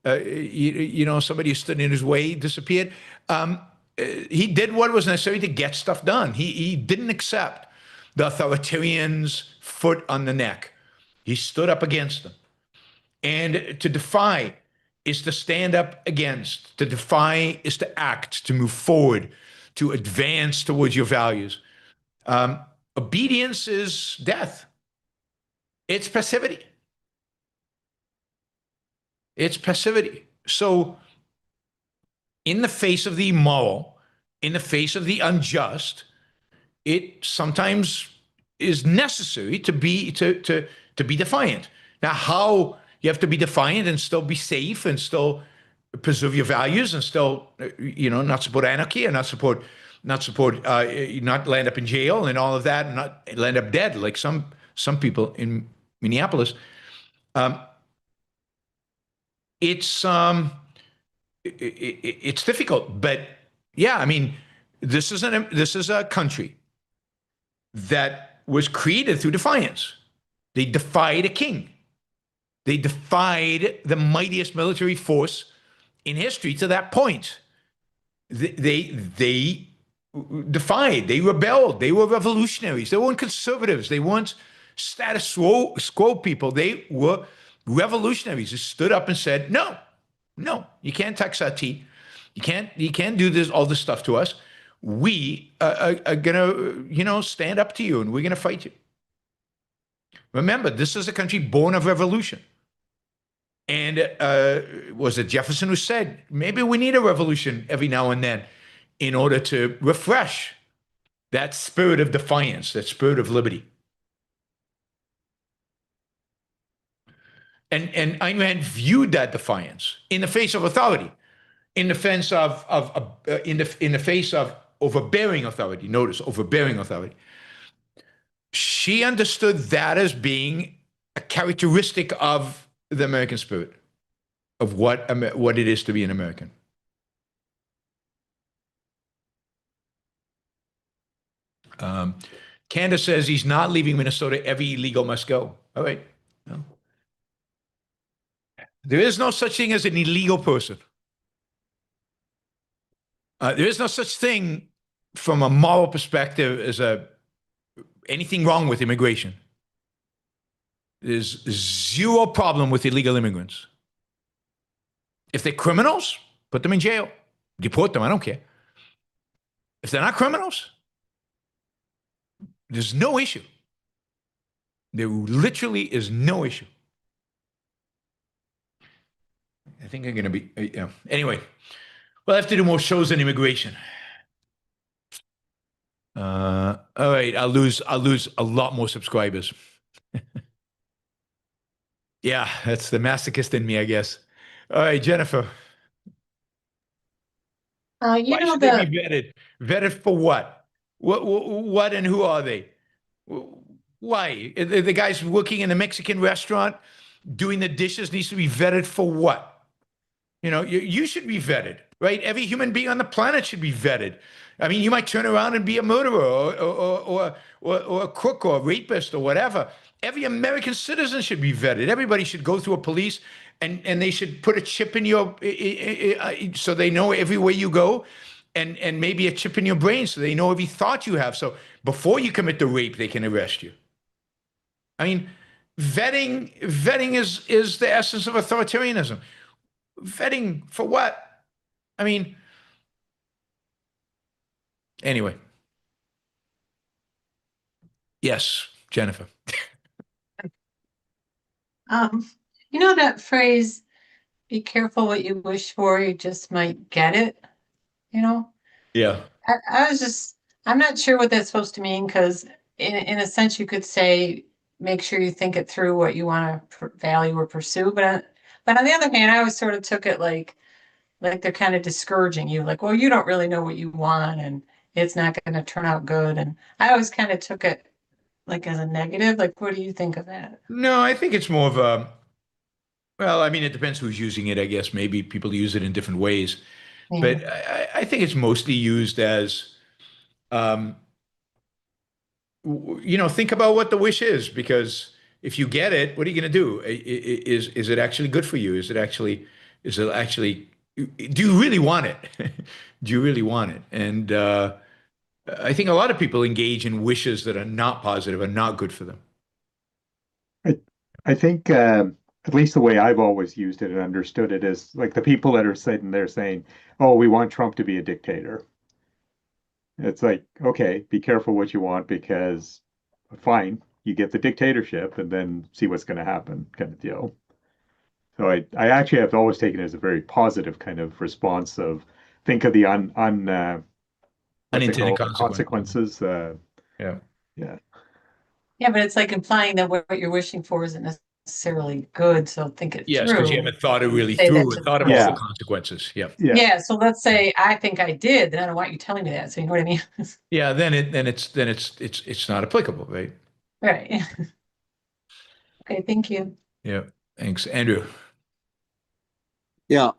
somebody who stood in his way disappeared. He did what was necessary to get stuff done. He didn't accept the authoritarians' foot on the neck. He stood up against them. And to defy is to stand up against. To defy is to act, to move forward, to advance towards your values. Obedience is death. It's passivity. It's passivity. So, in the face of the immoral, in the face of the unjust, it sometimes is necessary to be defiant. Now, how you have to be defiant and still be safe and still preserve your values and still, not support anarchy and not land up in jail and all of that, and not land up dead like some people in Minneapolis. It's difficult, but yeah, I mean, this is a country that was created through defiance. They defied a king. They defied the mightiest military force in history to that point. They defied, they rebelled, they were revolutionaries, they weren't conservatives, they weren't status quo people, they were revolutionaries who stood up and said, no, you can't tax our tea, you can't do all this stuff to us. We are gonna, stand up to you, and we're gonna fight you. Remember, this is a country born of revolution. And was it Jefferson who said, maybe we need a revolution every now and then in order to refresh that spirit of defiance, that spirit of liberty. And Ayn Rand viewed that defiance in the face of authority, in the face of overbearing authority. Notice, overbearing authority. She understood that as being a characteristic of the American spirit, of what it is to be an American. Candace says he's not leaving Minnesota. Every illegal must go. All right. No. There is no such thing as an illegal person. There is no such thing from a moral perspective as anything wrong with immigration. There's zero problem with illegal immigrants. If they're criminals, put them in jail. Deport them, I don't care. If they're not criminals, there's no issue. There literally is no issue. I think I'm going to be, anyway, we'll have to do more shows on immigration. All right, I'll lose a lot more subscribers. Yeah, that's the masochist in me, I guess. All right, Jennifer. Why should they be vetted? Vetted for what? What and who are they? Why? The guy's working in a Mexican restaurant doing the dishes needs to be vetted for what? You should be vetted, right? Every human being on the planet should be vetted. I mean, you might turn around and be a murderer or a crook or a rapist or whatever. Every American citizen should be vetted. Everybody should go through a police, and they should put a chip in your, so they know everywhere you go, and maybe a chip in your brain so they know every thought you have. So before you commit the rape, they can arrest you. I mean, vetting is the essence of authoritarianism. Vetting for what? I mean, anyway. Yes, Jennifer. Um, you know that phrase, be careful what you wish for, you just might get it, you know? Yeah. I was just, I'm not sure what that's supposed to mean because in a sense you could say make sure you think it through what you want to value or pursue, but on the other hand, I always sort of took it like they're kind of discouraging you, like, well, you don't really know what you want and it's not going to turn out good. And I always kind of took it like as a negative. Like, what do you think of that? No, I think it's more of a, well, I mean, it depends who's using it, I guess. Maybe people use it in different ways. Yeah. But I think it's mostly used as, um, think about what the wish is, because if you get it, what are you going to do? Is it actually good for you? Is it actually, do you really want it? Do you really want it? And I think a lot of people engage in wishes that are not positive and not good for them. I think at least the way I've always used it and understood it is like the people that are sitting there saying, "Oh, we want Trump to be a dictator." It's like, okay, be careful what you want because fine, you get the dictatorship and then see what's going to happen, kind of deal. So I actually have always taken it as a very positive kind of response of think of the what's it Unintended called? Consequences. Yeah. Yeah. Yeah, but it's like implying that what you're wishing for isn't necessarily good. So think it Yes, because you through. haven't thought it really Say that through to and the thought of all the Yeah. person. consequences. Yeah. Yeah. Yeah. So let's say I think I did, then I don't want you telling me that. So you know what I mean? Yeah, then it's not applicable, right? Right. Okay, thank you. Yeah. Thanks, Andrew. Yeah.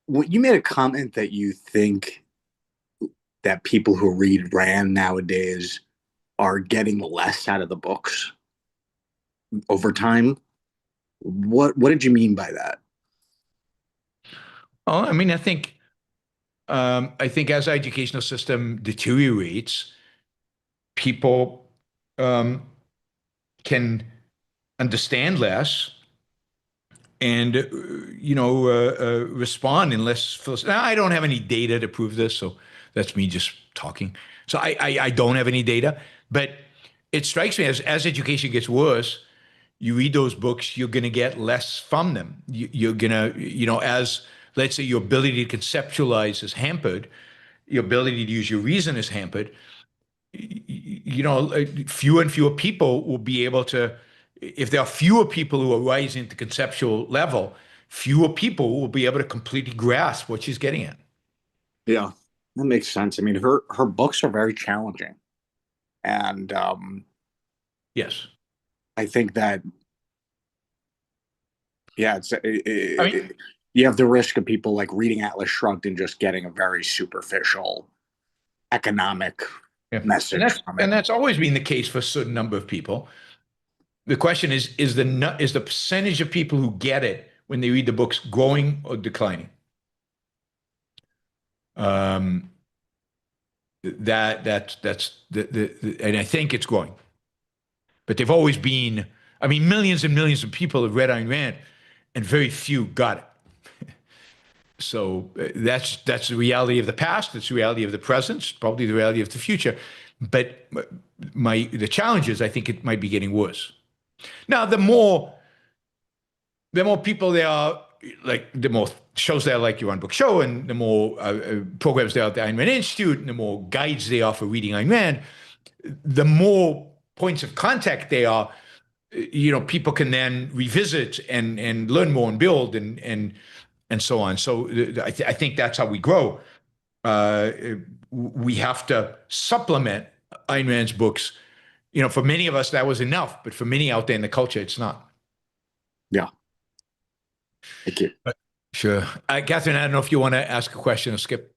Well, you made a comment that you think that people who read Rand nowadays are getting less out of the books over time. What did you mean by that? Oh, I mean, I think as our educational system deteriorates, people can understand less and respond in less. Now, I don't have any data to prove this, so that's me just talking. So I don't have any data, but it strikes me as education gets worse, you read those books, you're going to get less from them. You're going to, as let's say your ability to conceptualize is hampered, your ability to use your reason is hampered. Fewer and fewer people will be able to, if there are fewer people who are rising to conceptual level, fewer people will be able to completely grasp what she's getting at. Yeah, that makes sense. I mean, her books are very challenging, and Yes. I think that yeah, I mean, you have the risk of people like reading Atlas Shrugged and just getting a very superficial economic yeah. message from And it. that's always been the case for a certain number of people. The question is the percentage of people who get it when they read the books growing or declining? Um, that's and I think it's growing. But they've always been, I mean, millions and millions of people have read Ayn Rand, and very few got it. So that's the reality of the past. It's the reality of the present. It's probably the reality of the future. But the challenge is, I think it might be getting worse. Now, the more people there are, like the more shows there like Yaron Brook show, and the more programs there are at the Ayn Rand Institute, and the more guides they are for reading Ayn Rand, the more points of contact they are, people can then revisit and learn more and build and so on. So I think that's how we grow. Uh, we have to supplement Ayn Rand's books. For many of us, that was enough, but for many out there in the culture, it's not. Yeah. Thank you. Sure. Catherine, I don't know if you want to ask a question or skip.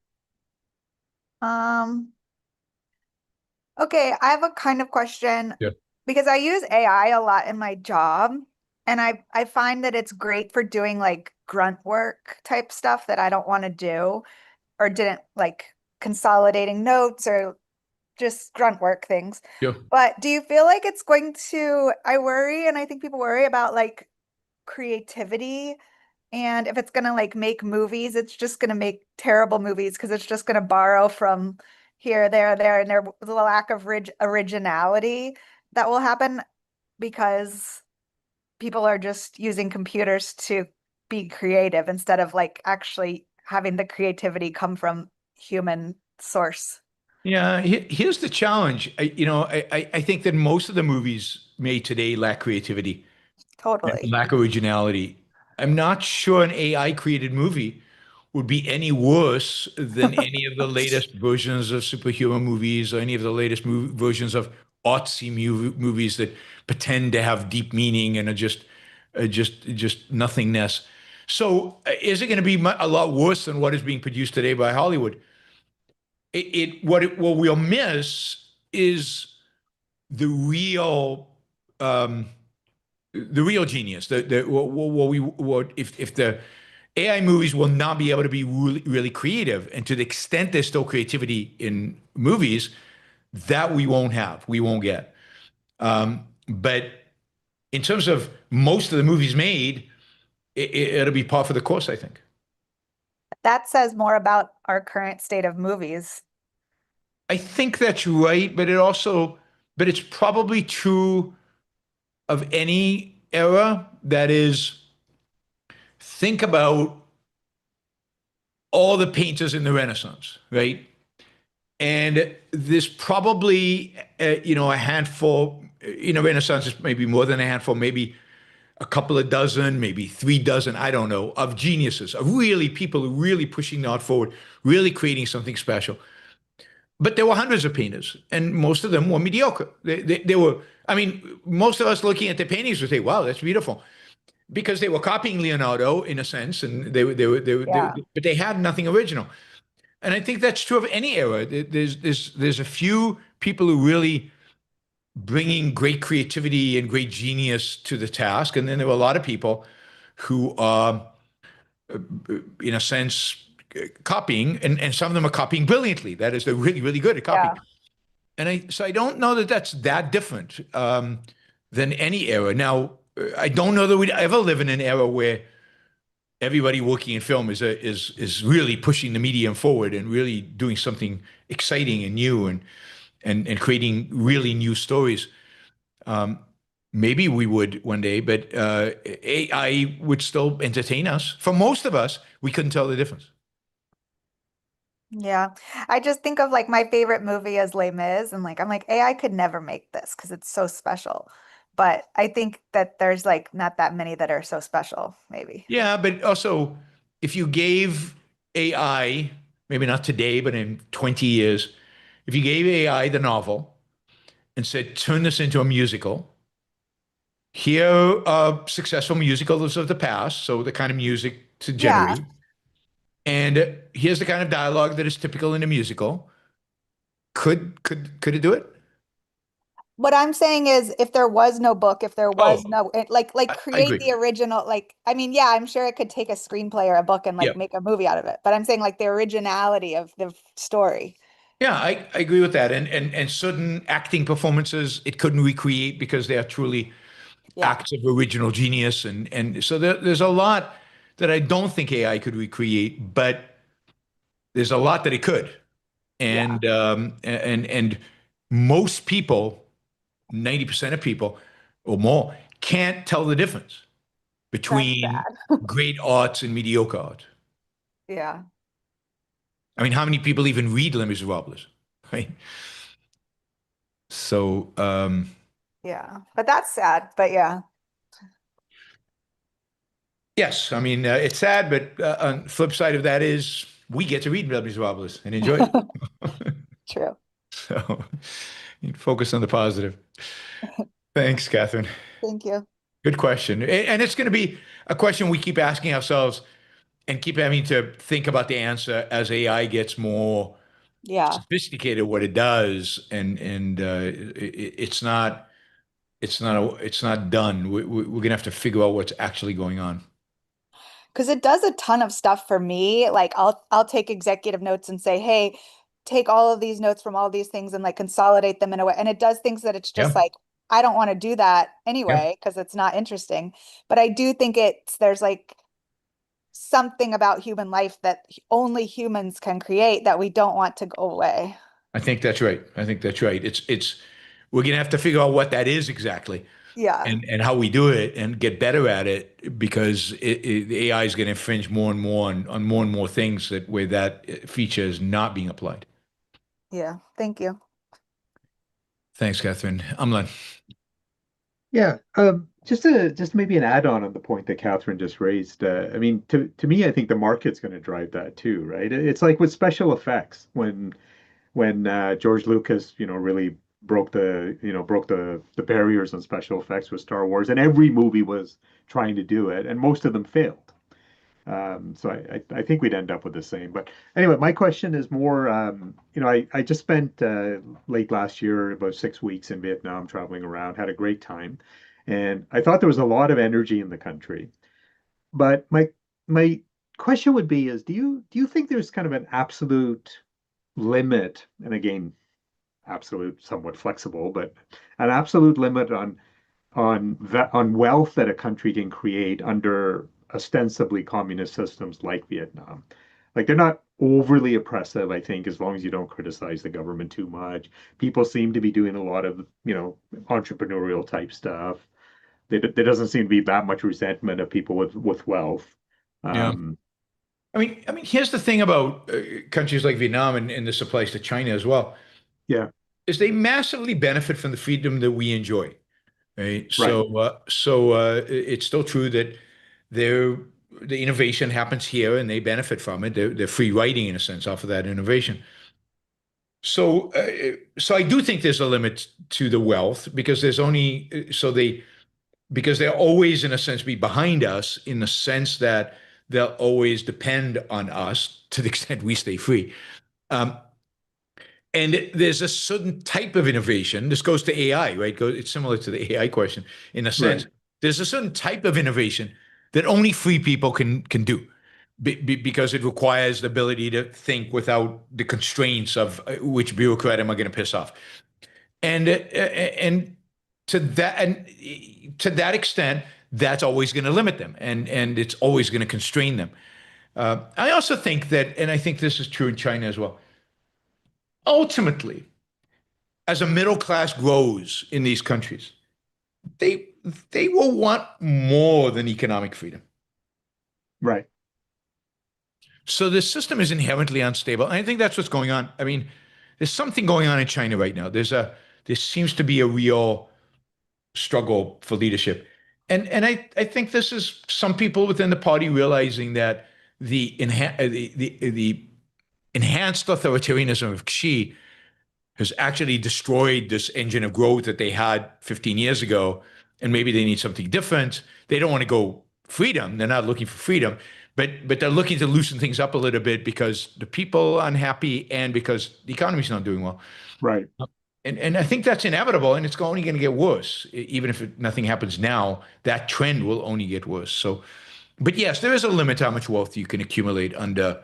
Okay, I have a kind of question Yeah. because I use AI a lot in my job, and I find that it's great for doing like grunt work type stuff that I don't want to do or didn't like consolidating notes or just grunt work things. Yeah. But do you feel like it's going to, I worry, and I think people worry about like creativity, and if it's going to like make movies, it's just going to make terrible movies because it's just going to borrow from here, there, and there's a lack of originality that will happen because people are just using computers to be creative instead of like actually having the creativity come from human source. Yeah, here's the challenge. I think that most of the movies made today lack creativity and Totally. lack originality. I'm not sure an AI created movie would be any worse than any of the latest versions of superhero movies or any of the latest versions of artsy movies that pretend to have deep meaning and are just nothingness. So, is it going to be a lot worse than what is being produced today by Hollywood? What we'll miss is the real genius. If the AI movies will not be able to be really, really creative, and to the extent there's still creativity in movies, that we won't have, we won't get. But in terms of most of the movies made, it'll be par for the course, I think. That says more about our current state of movies. I think that's right, but it's probably true of any era. That is, think about all the painters in the Renaissance, right? And there's probably, a handful, Renaissance is maybe more than a handful, maybe a couple of dozen, maybe 3 dozen, I don't know, of geniuses, of really people who really pushing the art forward, really creating something special. But there were hundreds of painters, and most of them were mediocre. They were, I mean, most of us looking at the paintings would say, wow, that's beautiful. Because they were copying Leonardo in a sense, and but they had nothing original. And I think that's true of any era. There's a few people who really bringing great creativity and great genius to the task, and then there were a lot of people who are, in a sense, copying, and some of them are copying brilliantly. That is, they're really, really good at copying. Yeah. And so I don't know that that's that different than any era. Now, I don't know that we'd ever live in an era where everybody working in film is really pushing the medium forward and really doing something exciting and new and creating really new stories. Maybe we would one day, but AI would still entertain us. For most of us, we couldn't tell the difference. Yeah. I just think of like my favorite movie is Les Mis, and like I'm like AI could never make this because it's so special. But I think that there's like not that many that are so special, maybe. Yeah, but also, if you gave AI, maybe not today, but in 20 years, if you gave AI the novel and said, turn this into a musical, here are successful musicals of the past, so the kind of music to Yeah. generate, and here's the kind of dialogue that is typical in a musical, could it do it? What I'm saying is if there was no book, if there was Oh, no like I create agree. the original, like I mean, yeah, I'm sure it could take a screenplay or a book and Yeah. like make a movie out of it. But I'm saying like the originality of the story. Yeah, I agree with that. And certain acting performances it couldn't recreate because they are truly Yeah. acts of original genius. And so there's a lot that I don't think AI could recreate, but there's a lot that it could. Yeah. And most people, 90% of people or more, can't tell the difference That's between sad. great arts and mediocre art. Yeah. I mean, how many people even read Les Miserables, right? So, Yeah. But that's sad. But yeah. yes, I mean, it's sad, but on the flip side of that is we get to read Les Miserables and enjoy it. True. So, you focus on the positive. Thanks, Catherine. Thank you. Good question. And it's going to be a question we keep asking ourselves and keep having to think about the answer as AI gets more Yeah. sophisticated what it does, and it's not done. We're gonna have to figure out what's actually going on. Because it does a ton of stuff for me. Like I'll take executive notes and say, hey, take all of these notes from all these things and like consolidate them in a way. And it does things that it's just Yeah. like, I don't want to do that anyway, because it's not interesting. But I do think there's like something about human life that only humans can create that we don't want to go away. I think that's right. I think that's right. We're gonna have to figure out what that is exactly Yeah. and how we do it and get better at it because the AI is going to infringe more and more on more and more things where that feature is not being applied. Yeah. Thank you. Thanks, Catherine. Amlan. Yeah, just maybe an add-on on the point that Catherine just raised. I mean, to me, I think the market's going to drive that too, right? It's like with special effects when George Lucas, really broke the barriers on special effects with Star Wars, and every movie was trying to do it, and most of them failed. So I think we'd end up with the same. But anyway, my question is more, I just spent late last year about 6 weeks in Vietnam traveling around, had a great time, and I thought there was a lot of energy in the country. But my question would be is do you think there's kind of an absolute limit, and again, absolute somewhat flexible, but an absolute limit on wealth that a country can create under ostensibly communist systems like Vietnam. Like they're not overly oppressive, I think, as long as you don't criticize the government too much. People seem to be doing a lot of, entrepreneurial type stuff. There doesn't seem to be that much resentment of people with wealth. Yeah. I mean, here's the thing about countries like Vietnam, and this applies to China as well, Yeah, is they massively benefit from the freedom that we enjoy. Right. right, So it's still true that they're, the innovation happens here and they benefit from it. They're free riding in a sense off of that innovation. So I do think there's a limit to the wealth because there's only because they'll always in a sense be behind us in the sense that they'll always depend on us to the extent we stay free. Um, and there's a certain type of innovation. This goes to AI, right? It's similar to the AI question in a sense. right, There's a certain type of innovation that only free people can do because it requires the ability to think without the constraints of which bureaucrat am I going to piss off. And to that extent, that's always going to limit them, and it's always going to constrain them. I also think that, and I think this is true in China as well. Ultimately, as a middle class grows in these countries, they they will want more than economic freedom. right. So the system is inherently unstable. And I think that's what's going on. I mean, there's something going on in China right now. There seems to be a real struggle for leadership. And I think this is some people within the party realizing that the enhanced authoritarianism of Xi has actually destroyed this engine of growth that they had 15 years ago, and maybe they need something different. They don't want to go freedom. They're not looking for freedom, but they're looking to loosen things up a little bit because the people are unhappy and because the economy's not doing well. Right. And I think that's inevitable, and it's only going to get worse. Even if nothing happens now, that trend will only get worse. So, but yes, there is a limit to how much wealth you can accumulate under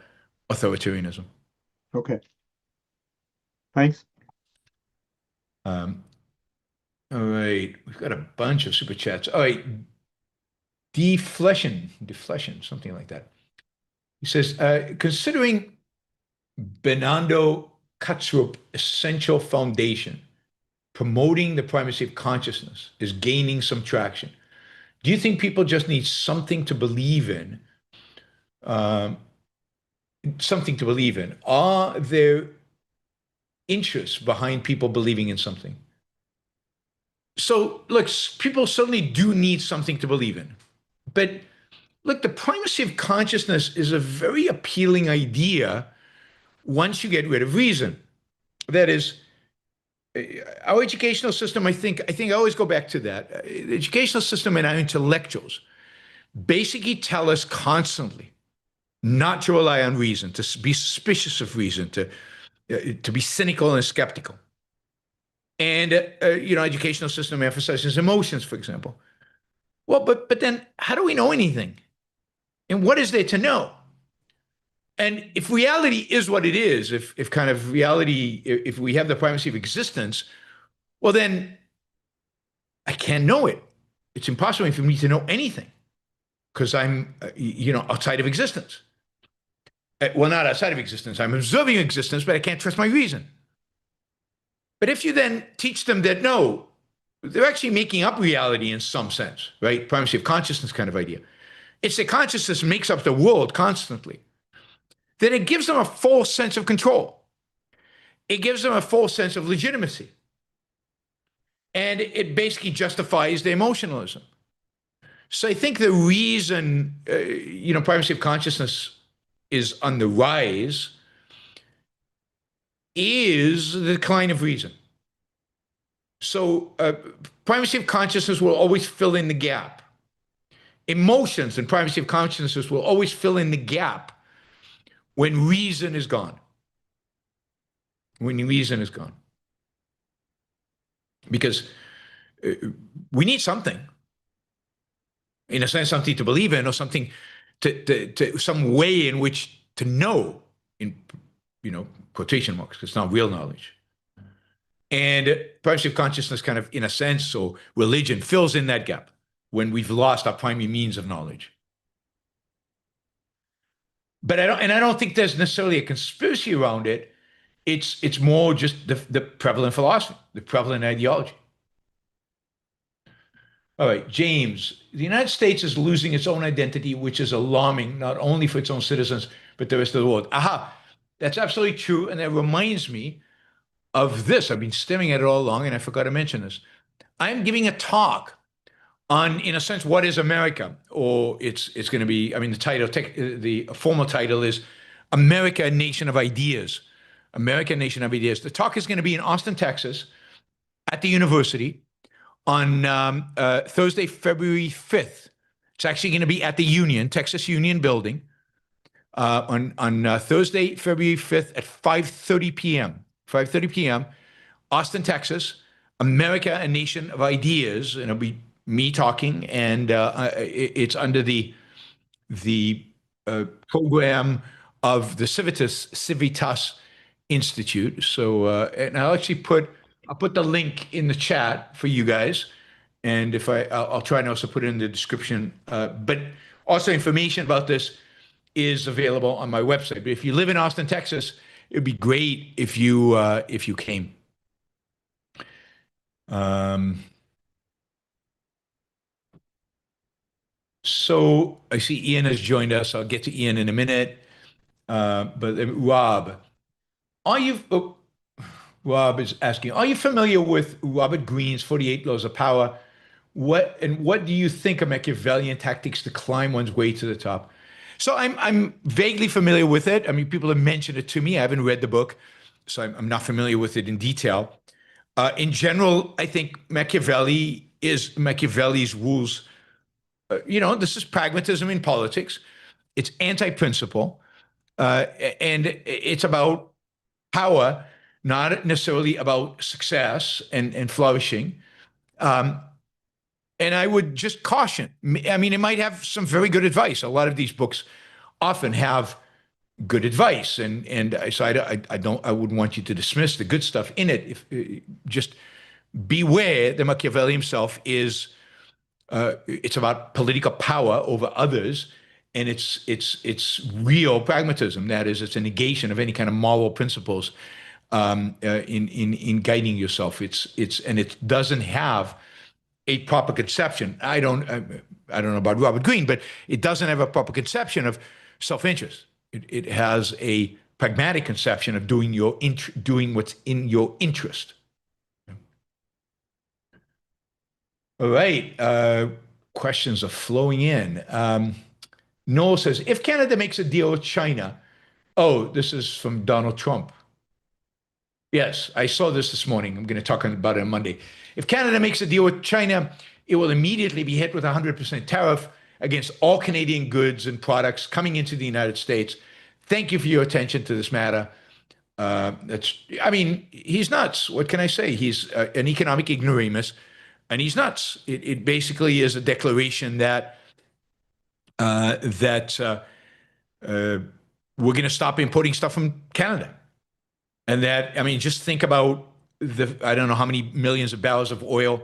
authoritarianism. Okay. Thanks. Um, all right, we've got a bunch of super chats. All right, defletion, something like that. He says, considering Bernardo Kastrup essential foundation, promoting the primacy of consciousness is gaining some traction. Do you think people just need something to believe in? Um, Something to believe in. Are there interests behind people believing in something? So, look, people certainly do need something to believe in. But look, the primacy of consciousness is a very appealing idea once you get rid of reason. That is, our educational system, I think I always go back to that. The educational system and our intellectuals basically tell us constantly not to rely on reason, to be suspicious of reason, to be cynical and skeptical. And educational system emphasizes emotions, for example. Well, but then how do we know anything? And what is there to know? And if reality is what it is, if kind of reality, if we have the primacy of existence, well, then I can't know it. It's impossible for me to know anything because I'm, outside of existence. Well, not outside of existence. I'm observing existence, but I can't trust my reason. But if you then teach them that no, they're actually making up reality in some sense, right? Primacy of consciousness kind of idea. It's that consciousness makes up the world constantly. Then it gives them a false sense of control. It gives them a false sense of legitimacy. And it basically justifies their emotionalism. So I think the reason, primacy of consciousness is on the rise is the decline of reason. So primacy of consciousness will always fill in the gap. Emotions and primacy of consciousness will always fill in the gap when reason is gone. When reason is gone. Because we need something. In a sense, something to believe in or something to some way in which to know, in quotation marks, because it's not real knowledge. And primacy of consciousness kind of, in a sense, or religion fills in that gap when we've lost our primary means of knowledge. But I don't think there's necessarily a conspiracy around it. It's more just the prevalent philosophy, the prevalent ideology. All right, James, the United States is losing its own identity, which is alarming, not only for its own citizens, but the rest of the world. Aha, that's absolutely true. And that reminds me of this. I've been staring at it all along, and I forgot to mention this. I'm giving a talk on, in a sense, what is America? Or it's going to be, the title, the formal title is America, a Nation of Ideas. America, a Nation of Ideas. The talk is going to be in Austin, Texas, at the university on Thursday, February 5th. It's actually going to be at the Union, Texas Union Building, on Thursday, February 5th at 5:30 p.m. 5:30 p.m., Austin, Texas, America, a Nation of Ideas. And it'll be me talking, and it's under the program of the Civitas Institute. So, and I'll put the link in the chat for you guys. And if I'll try and also put it in the description. But also information about this is available on my website. But if you live in Austin, Texas, it'd be great if you came. So I see Ian has joined us. I'll get to Ian in a minute. But Rob, Rob is asking, are you familiar with Robert Greene's 48 Laws of Power? What do you think of Machiavellian tactics to climb one's way to the top? So I'm vaguely familiar with it. People have mentioned it to me. I haven't read the book, so I'm not familiar with it in detail. In general, I think Machiavelli's rules. This is pragmatism in politics. It's anti-principle, and it's about power, not necessarily about success and flourishing. And I would just caution. It might have some very good advice. A lot of these books often have good advice, and so I wouldn't want you to dismiss the good stuff in it. Just beware that Machiavelli himself is. It's about political power over others, and it's real pragmatism. That is, it's a negation of any kind of moral principles in guiding yourself. And it doesn't have a proper conception. I don't know about Robert Greene, but it doesn't have a proper conception of self-interest. It has a pragmatic conception of doing what's in your interest. All right. Questions are flowing in. Noel says, if Canada makes a deal with China, this is from Donald Trump. Yes, I saw this morning. I'm going to talk about it on Monday. If Canada makes a deal with China, it will immediately be hit with a 100% tariff against all Canadian goods and products coming into the United States. Thank you for your attention to this matter. He's nuts. What can I say? He's an economic ignoramus, and he's nuts. It basically is a declaration that we're going to stop importing stuff from Canada. And that, I mean, just think about I don't know how many millions of barrels of oil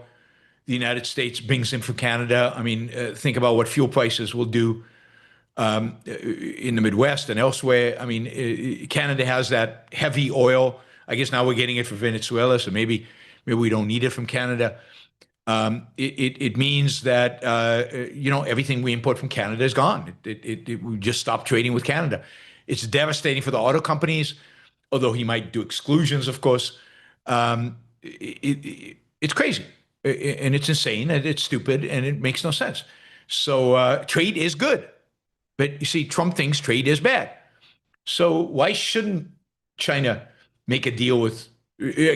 the United States brings in from Canada. I mean, think about what fuel prices will do in the Midwest and elsewhere. I mean, Canada has that heavy oil. I guess now we're getting it from Venezuela, so maybe we don't need it from Canada. It means that everything we import from Canada is gone. We just stopped trading with Canada. It's devastating for the auto companies, although he might do exclusions, of course. It's crazy, and it's insane, and it's stupid, and it makes no sense. So trade is good, but you see, Trump thinks trade is bad. So why shouldn't China make a deal with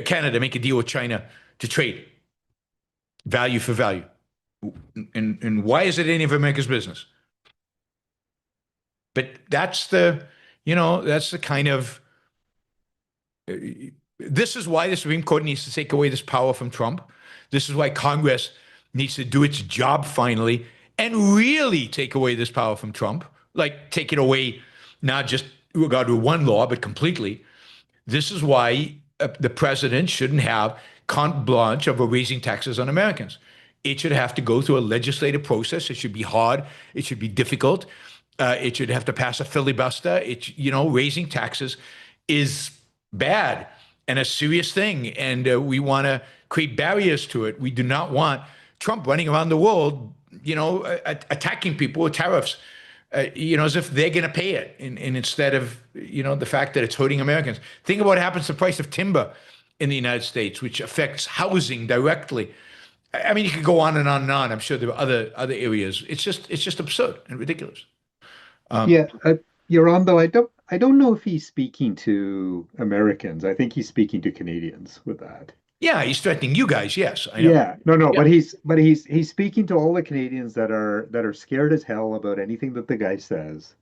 Canada, make a deal with China to trade? Value for value. And why is it any of America's business? But that's the kind of, this is why the Supreme Court needs to take away this power from Trump. This is why Congress needs to do its job finally and really take away this power from Trump. Like take it away, not just with regard to one law, but completely. This is why the president shouldn't have carte blanche over raising taxes on Americans. It should have to go through a legislative process. It should be hard. It should be difficult. It should have to pass a filibuster. Raising taxes is bad and a serious thing. And we want to create barriers to it. We do not want Trump running around the world, attacking people with tariffs, as if they're going to pay it. And instead of, the fact that it's hurting Americans. Think about what happens to the price of timber in the United States, which affects housing directly. I mean, you could go on and on and on. I'm sure there are other areas. It's just absurd and ridiculous. Yaron, though, I don't know if he's speaking to Americans. I think he's speaking to Canadians with that. Yeah, he's threatening you guys. Yes, I know. Yeah, no, Yeah. but he's speaking to all the Canadians that are scared as hell about anything that the guy says,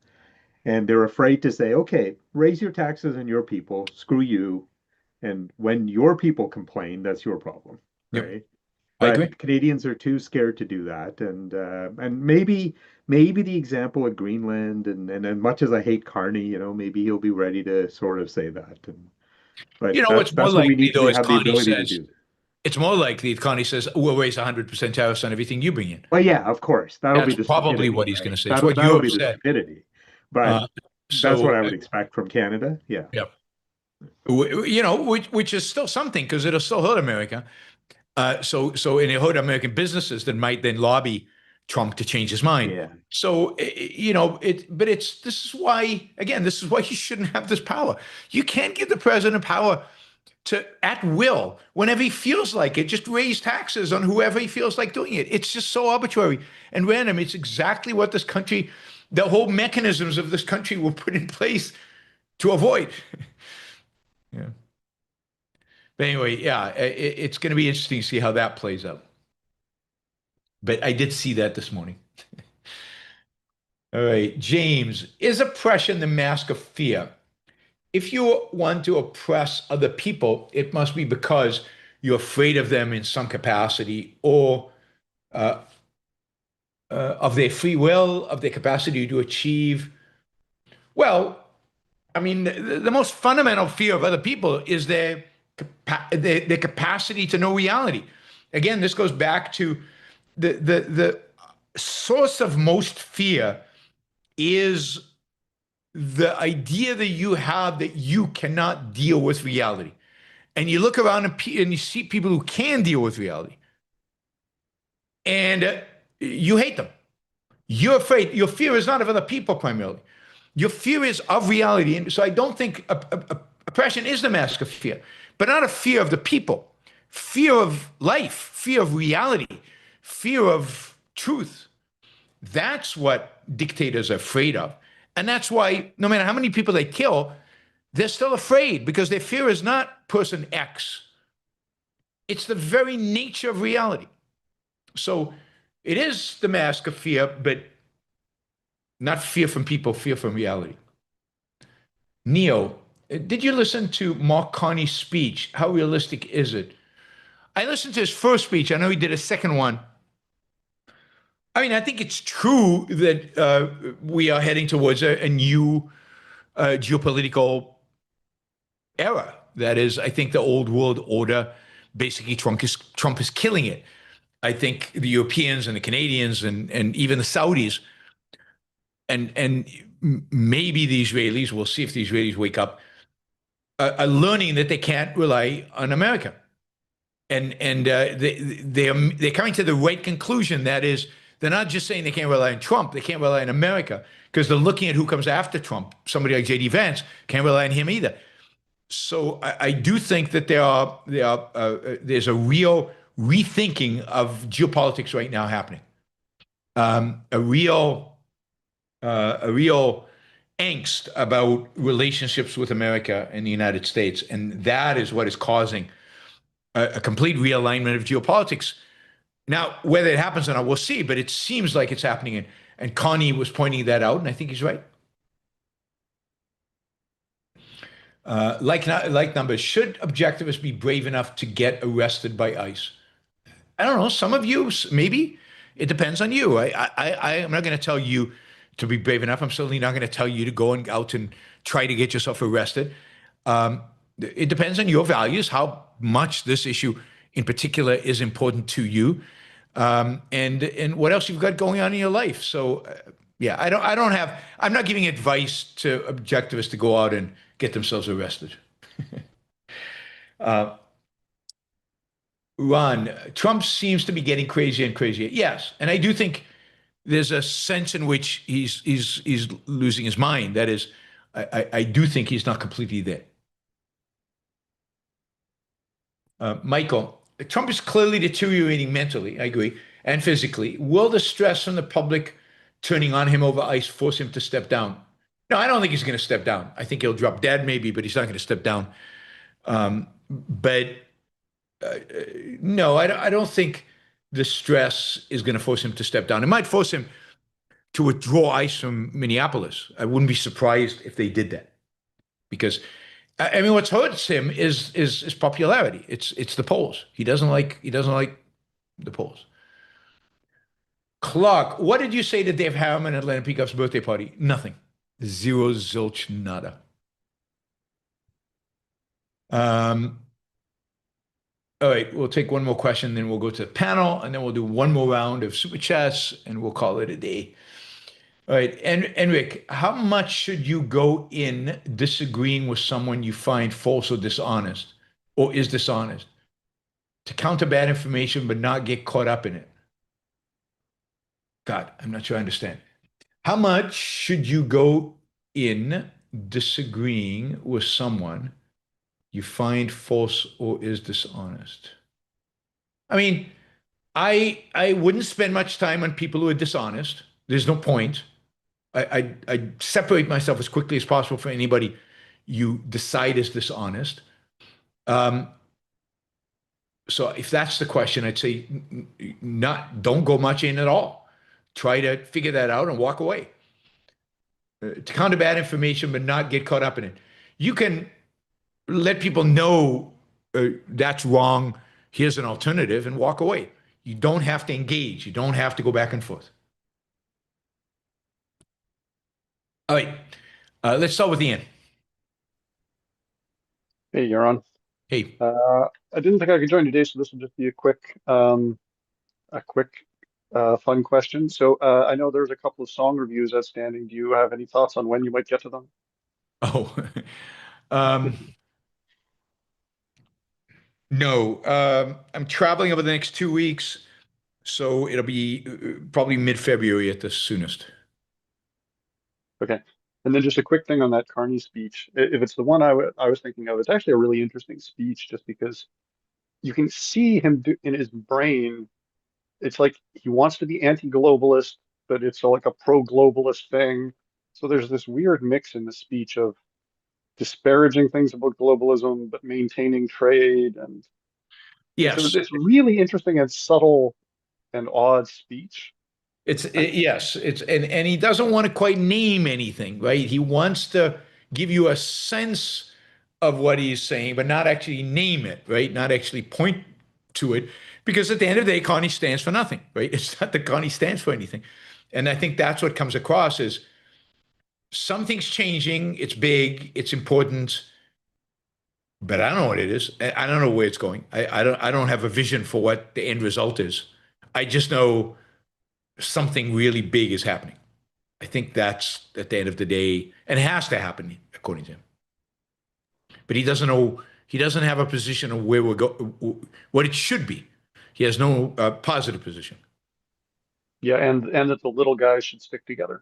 and they're afraid to say, okay, raise your taxes on your people, screw you, and when your people complain, that's your problem, Yep. right? I But agree. Canadians are too scared to do that, and maybe the example of Greenland, and as much as I hate Carney, maybe he'll be ready to sort of say that. But It's more that's what we likely, need though, to as have the Connie ability to says, do. it's more likely if Connie says, we'll raise 100% tariffs on everything you bring in. Well, yeah, of course, that'll be That's the probably stupidity, what he's right? going to say. It's what That'll Europe be the said. stupidity. But that's So, what I would expect from Canada. Yeah. yeah, which is still something because it'll still hurt America. And it hurt American businesses that might then lobby Trump to change his mind. Yeah. So, this is why, again, this is why he shouldn't have this power. You can't give the president power to, at will, whenever he feels like it, just raise taxes on whoever he feels like doing it. It's just so arbitrary and random. It's exactly what this country, the whole mechanisms of this country were put in place to avoid. Yeah. But anyway, yeah, it's going to be interesting to see how that plays out. But I did see that this morning. All right, James, is oppression the mask of fear? If you want to oppress other people, it must be because you're afraid of them in some capacity, or of their free will, of their capacity to achieve. Well, I mean, the most fundamental fear of other people is their capacity to know reality. Again, this goes back to the source of most fear is the idea that you have that you cannot deal with reality. And you look around and you see people who can deal with reality, and you hate them. You're afraid. Your fear is not of other people primarily. Your fear is of reality. And so I don't think oppression is the mask of fear, but not a fear of the people. Fear of life, fear of reality, fear of truth. That's what dictators are afraid of. And that's why no matter how many people they kill, they're still afraid because their fear is not person X. It's the very nature of reality. So it is the mask of fear, but not fear from people, fear from reality. Neo, did you listen to Mark Carney's speech? How realistic is it? I listened to his first speech. I know he did a second one. I mean, I think it's true that we are heading towards a new geopolitical era. That is, I think the old world order, basically Trump is killing it. I think the Europeans and the Canadians and even the Saudis and maybe the Israelis, we'll see if the Israelis wake up, are learning that they can't rely on America. And they're coming to the right conclusion. That is, they're not just saying they can't rely on Trump, they can't rely on America, because they're looking at who comes after Trump. Somebody like J.D. Vance can't rely on him either. So I do think that there's a real rethinking of geopolitics right now happening. A real angst about relationships with America and the United States, and that is what is causing a complete realignment of geopolitics. Now, whether it happens or not, we'll see, but it seems like it's happening, and Connie was pointing that out, and I think he's right. Like numbers, should objectivists be brave enough to get arrested by ICE? I don't know. Some of you, maybe. It depends on you. I'm not going to tell you to be brave enough. I'm certainly not going to tell you to go out and try to get yourself arrested. It depends on your values, how much this issue in particular is important to you, and what else you've got going on in your life. So, yeah, I'm not giving advice to objectivists to go out and get themselves arrested. Ron, Trump seems to be getting crazier and crazier. Yes, and I do think there's a sense in which he's losing his mind. That is, I do think he's not completely there. Michael, Trump is clearly deteriorating mentally, I agree, and physically. Will the stress from the public turning on him over ICE force him to step down? No, I don't think he's going to step down. I think he'll drop dead maybe, but he's not going to step down. No, I don't think the stress is going to force him to step down. It might force him to withdraw ICE from Minneapolis. I wouldn't be surprised if they did that, because I mean, what hurts him is popularity. It's the polls. He doesn't like the polls. Clark, what did you say to Dave Harriman at Atlanta Peacock's birthday party? Nothing. Zero, zilch, nada. All right, we'll take one more question, then we'll go to the panel, and then we'll do one more round of super chats, and we'll call it a day. All right, and Enric, how much should you go in disagreeing with someone you find false or dishonest, or is dishonest, to counter bad information but not get caught up in it? God, I'm not sure I understand. How much should you go in disagreeing with someone you find false or is dishonest? I mean, I wouldn't spend much time on people who are dishonest. There's no point. I separate myself as quickly as possible from anybody you decide is dishonest. So if that's the question, I'd say don't go much in at all. Try to figure that out and walk away. To counter bad information, but not get caught up in it. You can let people know that's wrong. Here's an alternative, and walk away. You don't have to engage. You don't have to go back and forth. All right, let's start with Ian. Hey, Yaron. Hey. I didn't think I could join today, so this will just be a quick fun question. So I know there's a couple of song reviews outstanding. Do you have any thoughts on when you might get to them? Oh, no. I'm traveling over the next 2 weeks, so it'll be probably mid-February at the soonest. Okay. And then just a quick thing on that Carney speech. If it's the one I was thinking of, it's actually a really interesting speech just because you can see him in his brain. It's like he wants to be anti-globalist, but it's like a pro-globalist thing. So there's this weird mix in the speech of disparaging things about globalism, but maintaining trade. And yes, it's really interesting and subtle and odd speech. Yes, and he doesn't want to quite name anything, right? He wants to give you a sense of what he's saying, but not actually name it, right? Not actually point to it, because at the end of the day, Connie stands for nothing, right? It's not that Connie stands for anything. And I think that's what comes across is something's changing. It's big. It's important. But I don't know what it is. I don't know where it's going. I don't have a vision for what the end result is. I just know something really big is happening. I think that's at the end of the day, and it has to happen according to him. But he doesn't know. He doesn't have a position of where we're what it should be. He has no positive position. Yeah, and that the little guys should stick together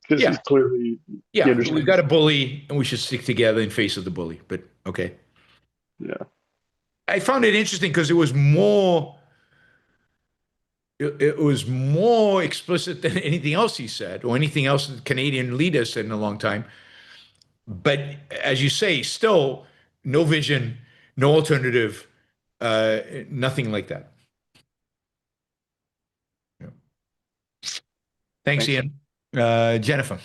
because Yeah. he's clearly he Yeah, we've understands. got a bully, and we should stick together in face of the bully. But okay, Yeah, I found it interesting because it was more. It was more explicit than anything else he said, or anything else the Canadian leader said in a long time. But as you say, still no vision, no alternative, nothing like that. Yeah. Thanks, Thanks. Ian. Jennifer.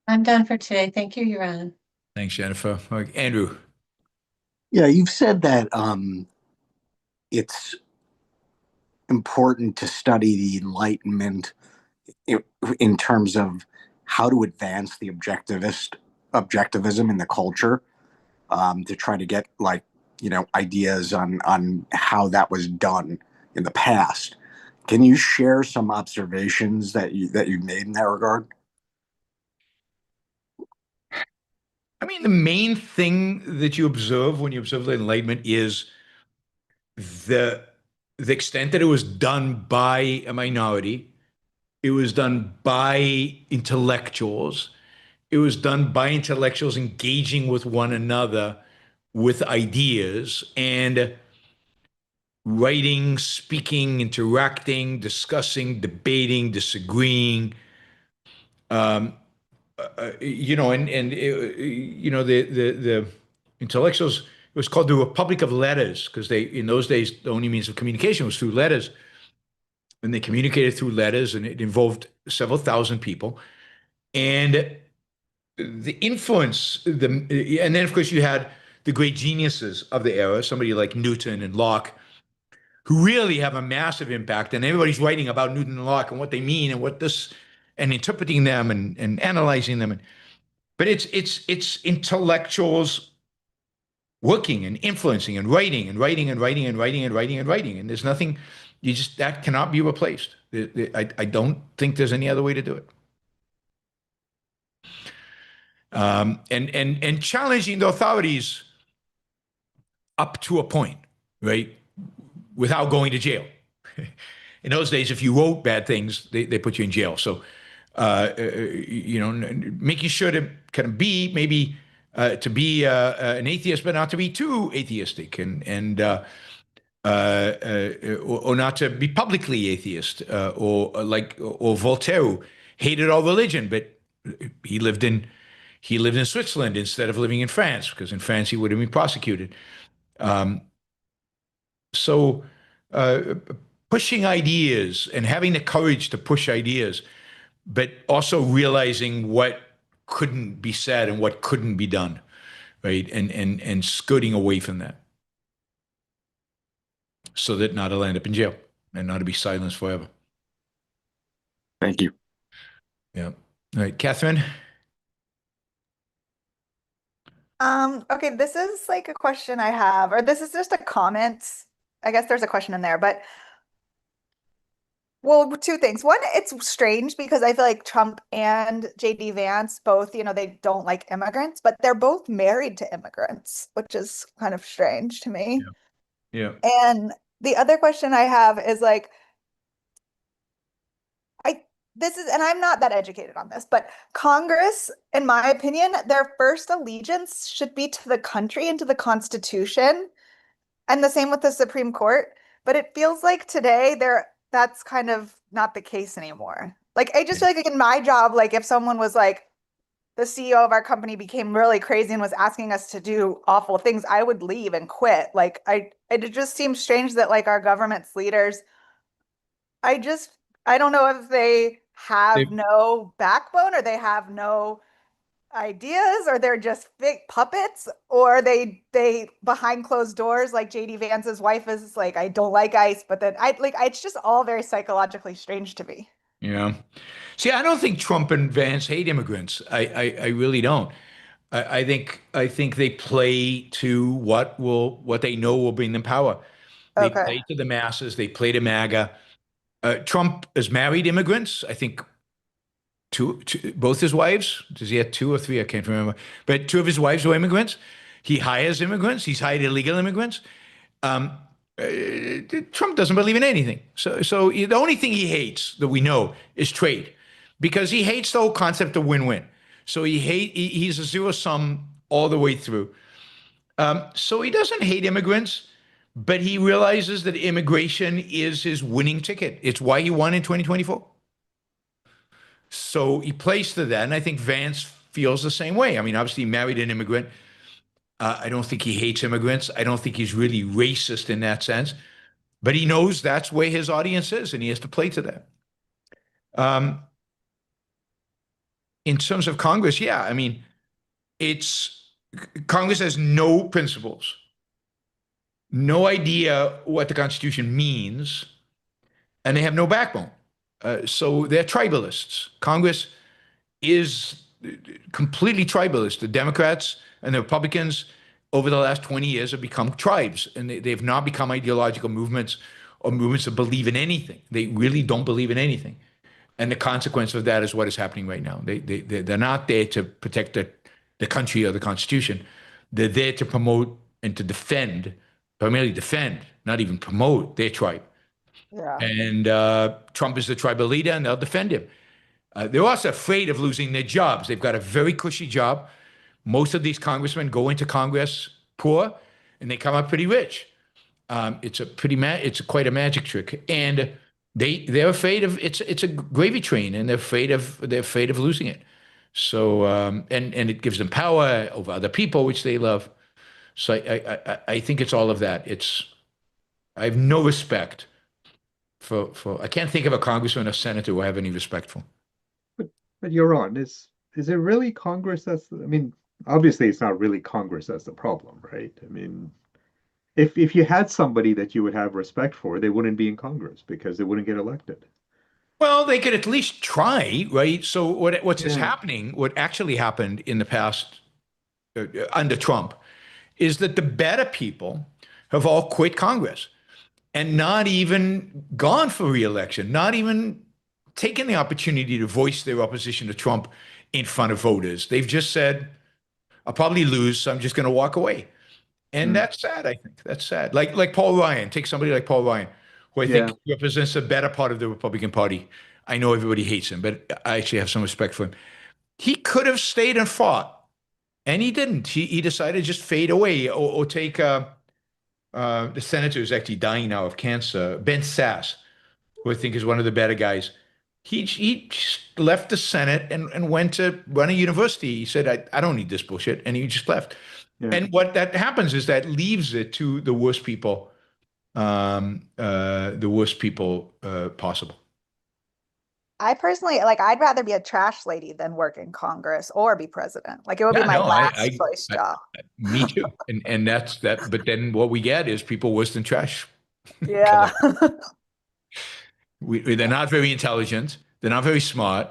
I'm done for today. Thank you, Yaron. Thanks, Jennifer. Andrew. Yeah, you've said that it's important to study the Enlightenment in terms of how to advance the objectivism in the culture, to try to get ideas on how that was done in the past. Can you share some observations that you've made in that regard? I mean, the main thing that you observe when you observe the Enlightenment is the the extent that it was done by a minority. It was done by intellectuals. It was done by intellectuals engaging with one another with ideas and writing, speaking, interacting, discussing, debating, disagreeing. Um, the intellectuals. It was called the Republic of Letters because they, in those days, the only means of communication was through letters, and they communicated through letters, and it involved several thousand people. And the influence, and then of course you had the great geniuses of the era, somebody like Newton and Locke, who really have a massive impact. And everybody's writing about Newton and Locke and what they mean and what this, and interpreting them and analyzing them. But it's intellectuals working and influencing and writing and writing and writing and writing and writing and writing. And there's nothing, that cannot be replaced. I don't think there's any other way to do it. And challenging the authorities up to a point, right? Without going to jail. In those days, if you wrote bad things, they put you in jail. So, making sure to kind of be maybe to be an atheist, but not to be too atheistic, or not to be publicly atheist, or Voltaire, who hated all religion, but he lived in Switzerland instead of living in France, because in France he would have been prosecuted. So pushing ideas and having the courage to push ideas, but also realizing what couldn't be said and what couldn't be done, right? And skirting away from that, so that not to end up in jail and not to be silenced forever. Thank you. Yeah. All right, Catherine. Okay, this is like a question I have, or this is just a comment. I guess there's a question in there, but well, two things. One, it's strange because I feel like Trump and JD Vance both, they don't like immigrants, but they're both married to immigrants, which is kind of strange to me. Yeah. And the other question I have is like, and I'm not that educated on this, but Congress, in my opinion, their first allegiance should be to the country and to the Constitution, and the same with the Supreme Court. But it feels like today that's kind of not the case anymore. Like, I just feel like in my job, like if someone was like, the CEO of our company became really crazy and was asking us to do awful things, I would leave and quit. Like, it just seems strange that like our government's leaders, I don't know if they have no backbone, or they have no ideas, or they're just big puppets, or they behind closed doors, like JD Vance's wife is like, I don't like ICE, but then it's just all very psychologically strange to me. Yeah. See, I don't think Trump and Vance hate immigrants. I really don't. I think they play to what they know will bring them power. They Okay. play to the masses. They play to MAGA. Trump has married immigrants. I think both his wives. Does he have two or three? I can't remember. But two of his wives were immigrants. He hires immigrants. He's hired illegal immigrants. Um, uh, Trump doesn't believe in anything. So the only thing he hates that we know is trade, because he hates the whole concept of win-win. So he's a zero sum all the way through. So he doesn't hate immigrants, but he realizes that immigration is his winning ticket. It's why he won in 2024. So he plays to that, and I think Vance feels the same way. I mean, obviously, he married an immigrant. I don't think he hates immigrants. I don't think he's really racist in that sense, but he knows that's where his audience is, and he has to play to that. Um, in terms of Congress, yeah, I mean, it's Congress has no principles, no idea what the Constitution means, and they have no backbone. So they're tribalists. Congress is completely tribalist. The Democrats and the Republicans over the last 20 years have become tribes, and they've not become ideological movements or movements that believe in anything. They really don't believe in anything. And the consequence of that is what is happening right now. They're not there to protect the country or the Constitution. They're there to promote and to defend, primarily defend, not even promote their tribe. Yeah. And Trump is the tribal leader, and they'll defend him. They're also afraid of losing their jobs. They've got a very cushy job. Most of these congressmen go into Congress poor, and they come out pretty rich. It's quite a magic trick, and they're afraid of it's a gravy train, and they're afraid of losing it. So and it gives them power over other people, which they love. So I think it's all of that. I have no respect for I can't think of a congressman or senator who I have any respect for. But Yaron, is it really Congress I mean, obviously it's not really Congress that's the problem, right? I mean, if you had somebody that you would have respect for, they wouldn't be in Congress because they wouldn't get elected. Well, they could at least try, right? So what's is Yeah. happening, what actually happened in the past under Trump is that the better people have all quit Congress and not even gone for reelection, not even taken the opportunity to voice their opposition to Trump in front of voters. They've just said, I'll probably lose, so I'm just going to walk away. And that's sad, I think. That's sad. Like Paul Ryan, take somebody like Paul Ryan, who I think Yeah. represents the better part of the Republican Party. I know everybody hates him, but I actually have some respect for him. He could have stayed and fought, and he didn't. He decided to just fade away or take the senator who's actually dying now of cancer, Ben Sass, who I think is one of the better guys. He left the Senate and went to run a university. He said, I don't need this bullshit. And he just left. Yeah. And what that happens is that leaves it to the worst people, possible. I personally I'd rather be a trash lady than work in Congress or be president. Like it would Yeah, be my no, last choice I- job. me too. And that's that. But then what we get is people worse than trash. Yeah. They're not very intelligent. They're not very smart.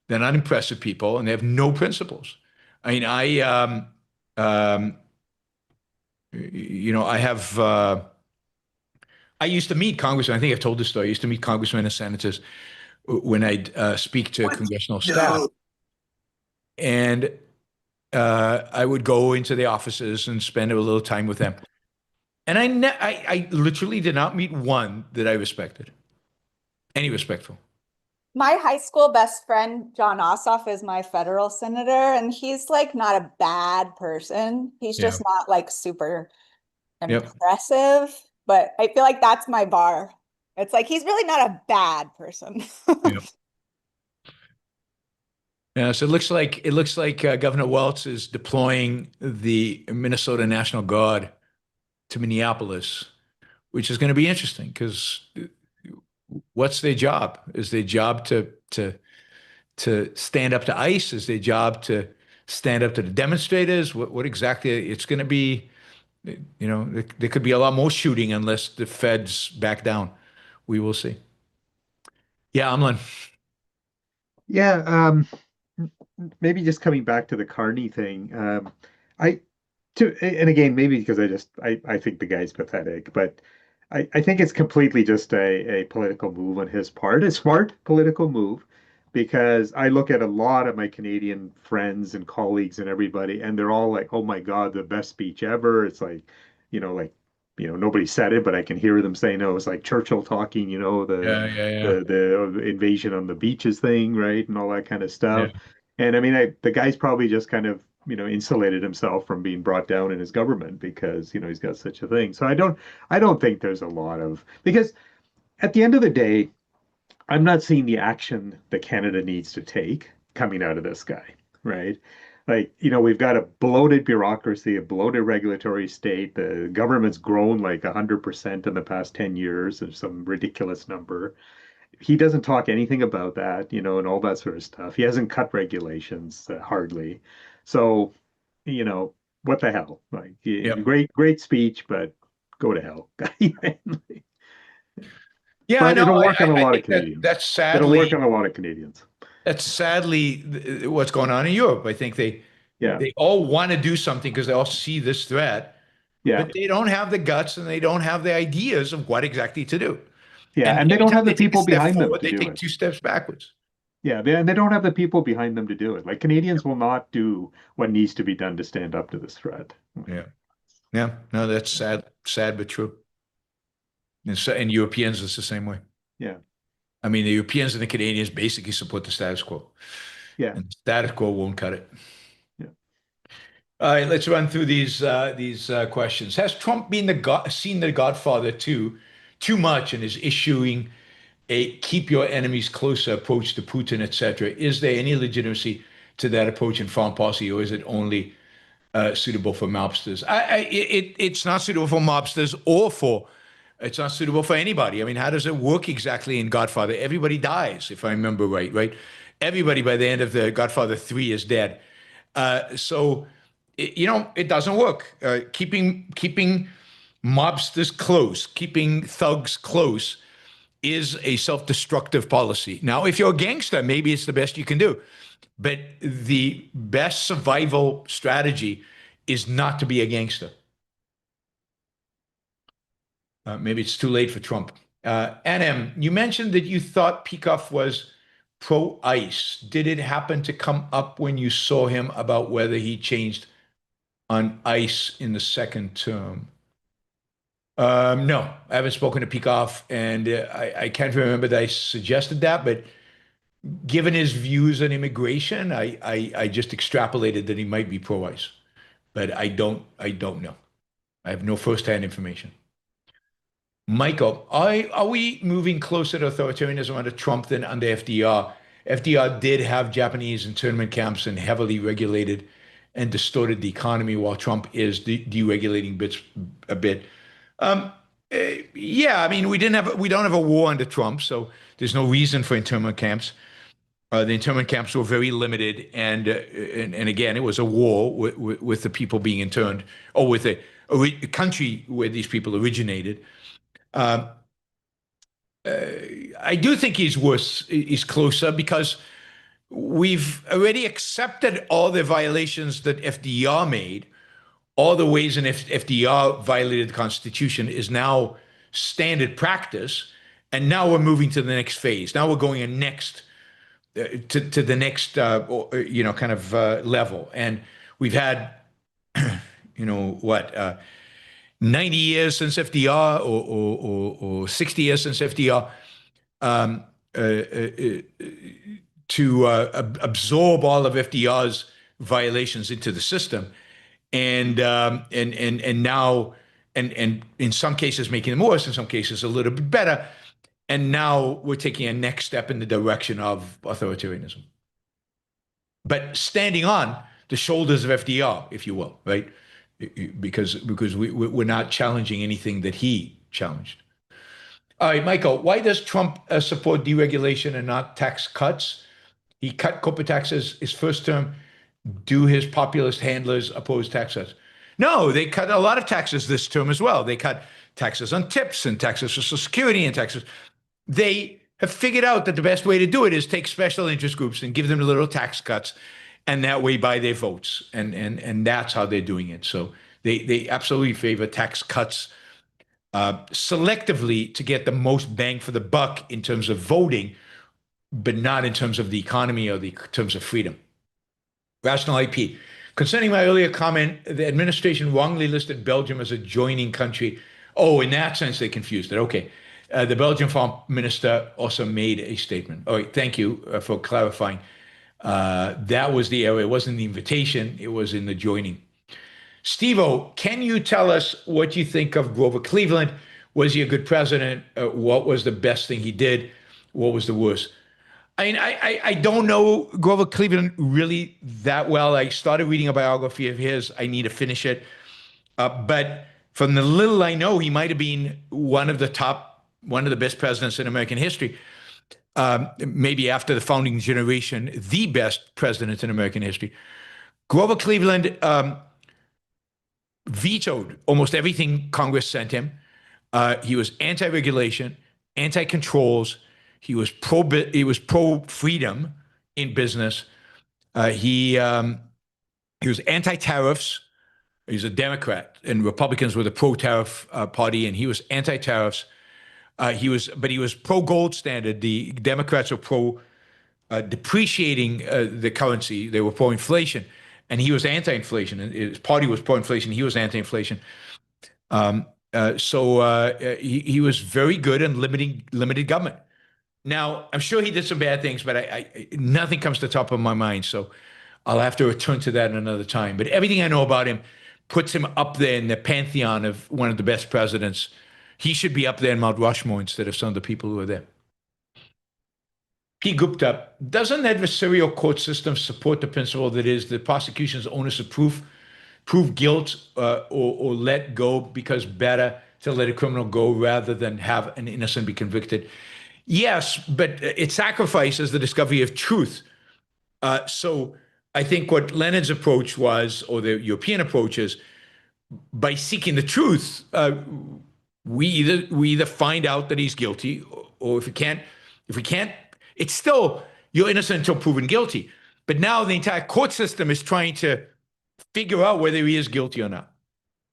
They're not impressive people, and they have no principles. I mean, um, I have. I used to meet congressmen. I think I've told this story. I used to meet congressmen and senators when I'd speak to congressional staff, and I would go into the offices and spend a little time with them. And I literally did not meet one that I respected, any respectful. My high school best friend, John Ossoff, is my federal senator, and he's not a bad person. He's just not super Yep. impressive, but I feel like that's my bar. It's he's really not a bad person. Yep. Yeah, so it looks like Governor Welch is deploying the Minnesota National Guard to Minneapolis, which is going to be interesting because what's their job? Is their job to stand up to ICE? Is their job to stand up to the demonstrators? What exactly? It's going to be, there could be a lot more shooting unless the feds back down. We will see. Yeah, Amlin. Yeah, maybe just coming back to the Carney thing. I and again, maybe because I think the guy's pathetic, but I think it's completely just a political move on his part, a smart political move, because I look at a lot of my Canadian friends and colleagues and everybody, and they're all like, "Oh my God, the best speech ever." It's like, nobody said it, but I can hear them saying, "No, it's like Churchill talking," Yeah, yeah, yeah, the invasion on the beaches thing, right, and all that kind of yeah. stuff. And I mean, the guy's probably just kind of insulated himself from being brought down in his government because he's got such a thing. So I don't think there's a lot of, because at the end of the day, I'm not seeing the action that Canada needs to take coming out of this guy, right? Like, we've got a bloated bureaucracy, a bloated regulatory state. The government's grown like 100% in the past 10 years, or some ridiculous number. He doesn't talk anything about that, and all that sort of stuff. He hasn't cut regulations hardly. So, you know, what the hell? Like, Yep. great speech, but go to hell. Yeah, But no, it'll work on a I lot of think that Canadians. that's It'll work sadly on a lot of Canadians. what's going on in Europe. I think Yeah, they all want to do something because they all see this threat, yeah, but they don't have the guts and they don't have the ideas of what exactly to do. yeah. And And they every don't time have they the take a people step behind them forward, to they do take it. two steps backwards. Yeah, and they don't have the people behind them to do it. Like, Canadians will not do what needs to be done to stand up to this threat. Yeah. Yeah. No, that's sad but true. And Europeans is the same way. Yeah, I mean, the Europeans and the Canadians basically support the status quo, yeah, and the status quo won't cut it. yeah. All right, let's run through these questions. Has Trump been seen the Godfather too much and is issuing a keep your enemies closer approach to Putin, etc.? Is there any legitimacy to that approach in foreign policy, or is it only suitable for mobsters? It's not suitable for mobsters it's not suitable for anybody. I mean, how does it work exactly in Godfather? Everybody dies, if I remember right, right? Everybody by the end of the Godfather 3 is dead. So, it doesn't work. Keeping mobsters close, keeping thugs close is a self-destructive policy. Now, if you're a gangster, maybe it's the best you can do. But the best survival strategy is not to be a gangster. Maybe it's too late for Trump. NM, you mentioned that you thought Peikoff was pro-ICE. Did it happen to come up when you saw him about whether he changed on ICE in the second term? No, I haven't spoken to Peikoff, and I can't remember that I suggested that, but given his views on immigration, I just extrapolated that he might be pro-ICE, but I don't know. I have no firsthand information. Michael, are we moving closer to authoritarianism under Trump than under FDR? FDR did have Japanese internment camps and heavily regulated and distorted the economy, while Trump is deregulating bits a bit. Yeah, I mean, we don't have a war under Trump, so there's no reason for internment camps. The internment camps were very limited, and again, it was a war with the people being interned, or with a country where these people originated. Uh, I do think he's worse. He's closer because we've already accepted all the violations that FDR made. All the ways in FDR violated the Constitution is now standard practice, and now we're moving to the next phase. Now we're going to the next kind of level, and we've had what 90 years since FDR, or 60 years since FDR, um, to absorb all of FDR's violations into the system, and now, and in some cases making them worse, in some cases a little bit better, and now we're taking a next step in the direction of authoritarianism, but standing on the shoulders of FDR, if you will, right? Because we're not challenging anything that he challenged. All right, Michael, why does Trump support deregulation and not tax cuts? He cut corporate taxes his first term. Do his populist handlers oppose tax cuts? No, they cut a lot of taxes this term as well. They cut taxes on tips and taxes for Social Security and taxes. They have figured out that the best way to do it is take special interest groups and give them little tax cuts, and that way buy their votes. And that's how they're doing it. So they absolutely favor tax cuts selectively to get the most bang for the buck in terms of voting, but not in terms of the economy or the terms of freedom. Rational IP. Concerning my earlier comment, the administration wrongly listed Belgium as a joining country. Oh, in that sense, they confused it. Okay. The Belgian foreign minister also made a statement. All right, thank you for clarifying. That was the error. It wasn't the invitation. It was in the joining. Steve-O, can you tell us what you think of Grover Cleveland? Was he a good president? What was the best thing he did? What was the worst? I mean, I don't know Grover Cleveland really that well. I started reading a biography of his. I need to finish it. But from the little I know, he might have been one of the best presidents in American history. Maybe after the founding generation, the best president in American history. Grover Cleveland vetoed almost everything Congress sent him. He was anti-regulation, anti-controls. He was pro-freedom in business. He was anti-tariffs. He was a Democrat, and Republicans were the pro-tariff party, and he was anti-tariffs. He was pro-gold standard. The Democrats were pro-depreciating the currency. They were pro-inflation, and he was anti-inflation. And his party was pro-inflation. He was anti-inflation. So he was very good in limited government. Now, I'm sure he did some bad things, but nothing comes to the top of my mind. So I'll have to return to that another time. But everything I know about him puts him up there in the pantheon of one of the best presidents. He should be up there in Mount Rushmore instead of some of the people who are there. P. Gupta, doesn't adversarial court system support the principle that is the prosecution's onus of prove guilt or let go, because better to let a criminal go rather than have an innocent be convicted? Yes, but it sacrifices the discovery of truth. So I think what Lenin's approach was, or the European approach is, by seeking the truth, we either find out that he's guilty, or if we can't, it's still, you're innocent until proven guilty. But now the entire court system is trying to figure out whether he is guilty or not.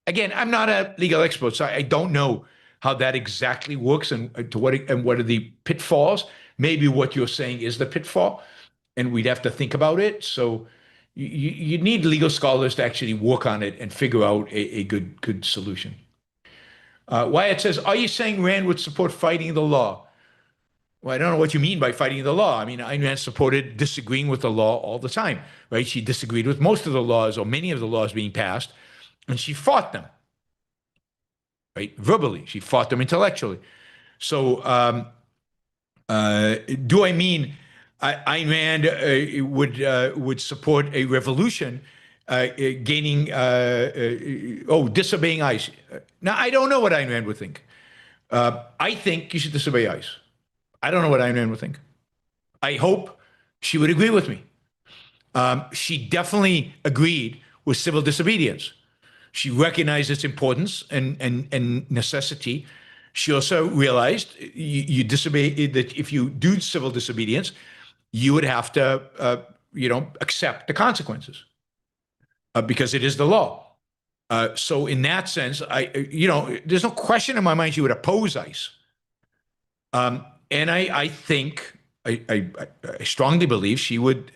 Again, I'm not a legal expert, so I don't know how that exactly works and what are the pitfalls. Maybe what you're saying is the pitfall, and we'd have to think about it. So you need legal scholars to actually work on it and figure out a good solution. Wyatt says, are you saying Rand would support fighting the law? Well, I don't know what you mean by fighting the law. I mean, Ayn Rand supported disagreeing with the law all the time, right? She disagreed with most of the laws, or many of the laws being passed, and she fought them, right? Verbally, she fought them intellectually. So do I mean Ayn Rand would support a revolution disobeying ICE? Now, I don't know what Ayn Rand would think. I think you should disobey ICE. I don't know what Ayn Rand would think. I hope she would agree with me. She definitely agreed with civil disobedience. She recognized its importance and necessity. She also realized you disobey, that if you do civil disobedience, you would have to, accept the consequences because it is the law. So in that sense, there's no question in my mind she would oppose ICE. And I think, I strongly believe she would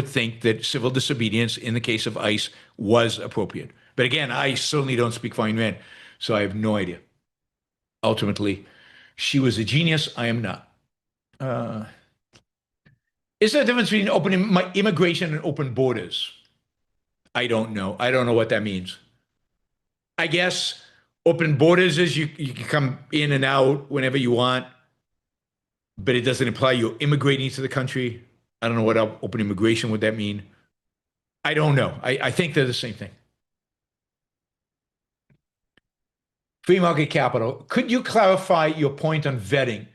think that civil disobedience in the case of ICE was appropriate. But again, I certainly don't speak for Ayn Rand, so I have no idea. Ultimately, she was a genius. I am not. Is there a difference between open immigration and open borders? I don't know. I don't know what that means. I guess open borders is you can come in and out whenever you want, but it doesn't imply you're immigrating to the country. I don't know what open immigration would that mean. I don't know. I think they're the same thing. Free market capital. Could you clarify your point on vetting?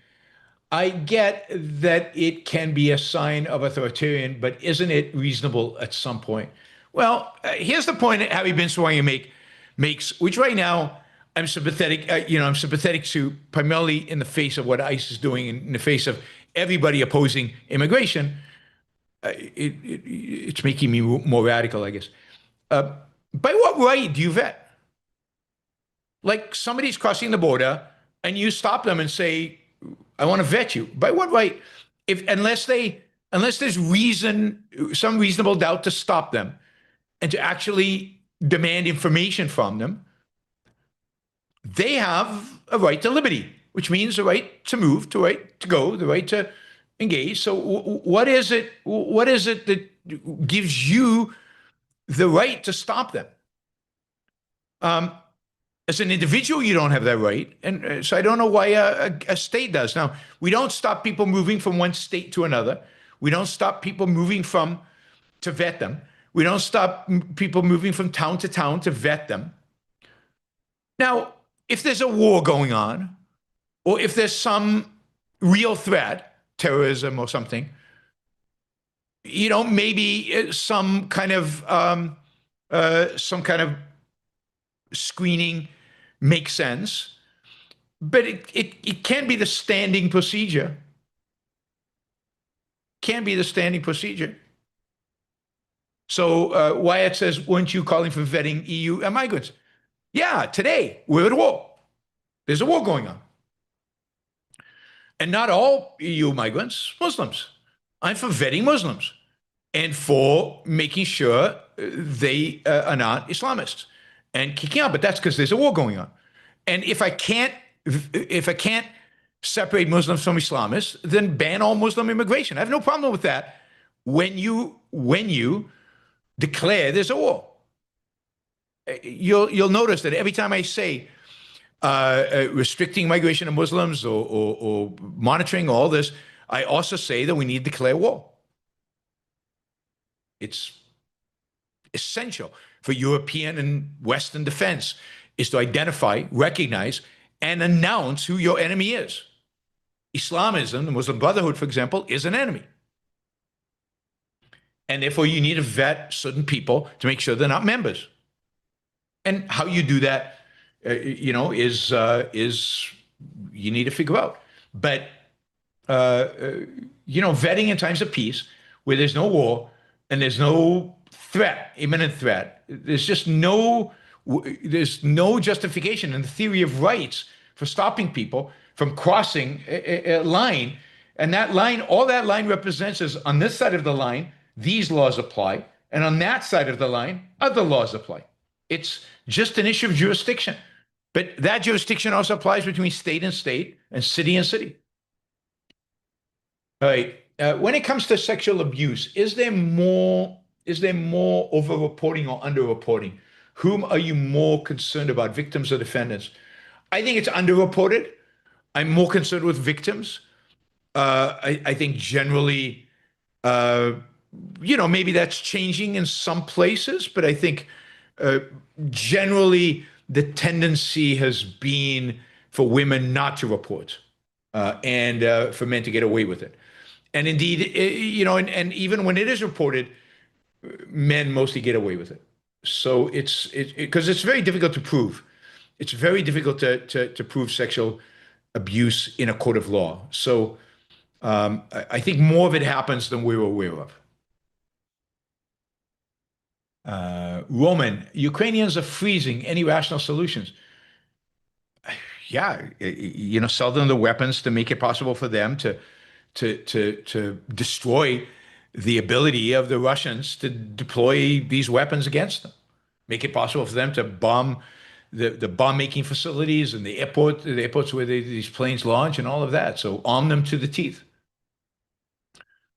I get that it can be a sign of authoritarian, but isn't it reasonable at some point? Well, here's the point that Harry Binswanger makes, which right now I'm sympathetic. I'm sympathetic to primarily in the face of what ICE is doing, in the face of everybody opposing immigration. It's making me more radical, I guess. By what right do you vet? Like somebody's crossing the border, and you stop them and say, "I want to vet you." By what right? Unless there's some reasonable doubt to stop them, and to actually demand information from them, they have a right to liberty, which means the right to move, the right to go, the right to engage. So what is it? What is it that gives you the right to stop them? As an individual, you don't have that right, and so I don't know why a state does. Now, we don't stop people moving from one state to another. We don't stop people moving to vet them. We don't stop people moving from town to town to vet them. Now, if there's a war going on, or if there's some real threat, terrorism or something, maybe some kind of screening makes sense, but it can't be the standing procedure. Can't be the standing procedure. So Wyatt says, weren't you calling for vetting EU migrants? Yeah, today we're at war. There's a war going on. And not all EU migrants, Muslims. I'm for vetting Muslims and for making sure they are not Islamists and kicking out. But that's because there's a war going on. And if I can't separate Muslims from Islamists, then ban all Muslim immigration. I have no problem with that when you declare there's a war. You'll notice that every time I say restricting migration of Muslims or monitoring all this, I also say that we need to declare war. It's essential for European and Western defense is to identify, recognize, and announce who your enemy is. Islamism, the Muslim Brotherhood, for example, is an enemy. And therefore, you need to vet certain people to make sure they're not members. And how you do that, is you need to figure out. But, vetting in times of peace, where there's no war and there's no threat, imminent threat, there's no justification in the theory of rights for stopping people from crossing a line. And that line, all that line represents is on this side of the line, these laws apply. And on that side of the line, other laws apply. It's just an issue of jurisdiction. But that jurisdiction also applies between state and state and city and city. All right. When it comes to sexual abuse, is there more over-reporting or under-reporting? Whom are you more concerned about, victims or defendants? I think it's underreported. I'm more concerned with victims. I think generally, maybe that's changing in some places, but I think generally the tendency has been for women not to report and for men to get away with it. And indeed, and even when it is reported, men mostly get away with it. So it's because it's very difficult to prove. It's very difficult to prove sexual abuse in a court of law. So I think more of it happens than we're aware of. Roman, Ukrainians are freezing. Any rational solutions? Yeah, sell them the weapons to make it possible for them to destroy the ability of the Russians to deploy these weapons against them. Make it possible for them to bomb the bomb-making facilities and the airports where these planes launch and all of that. So arm them to the teeth.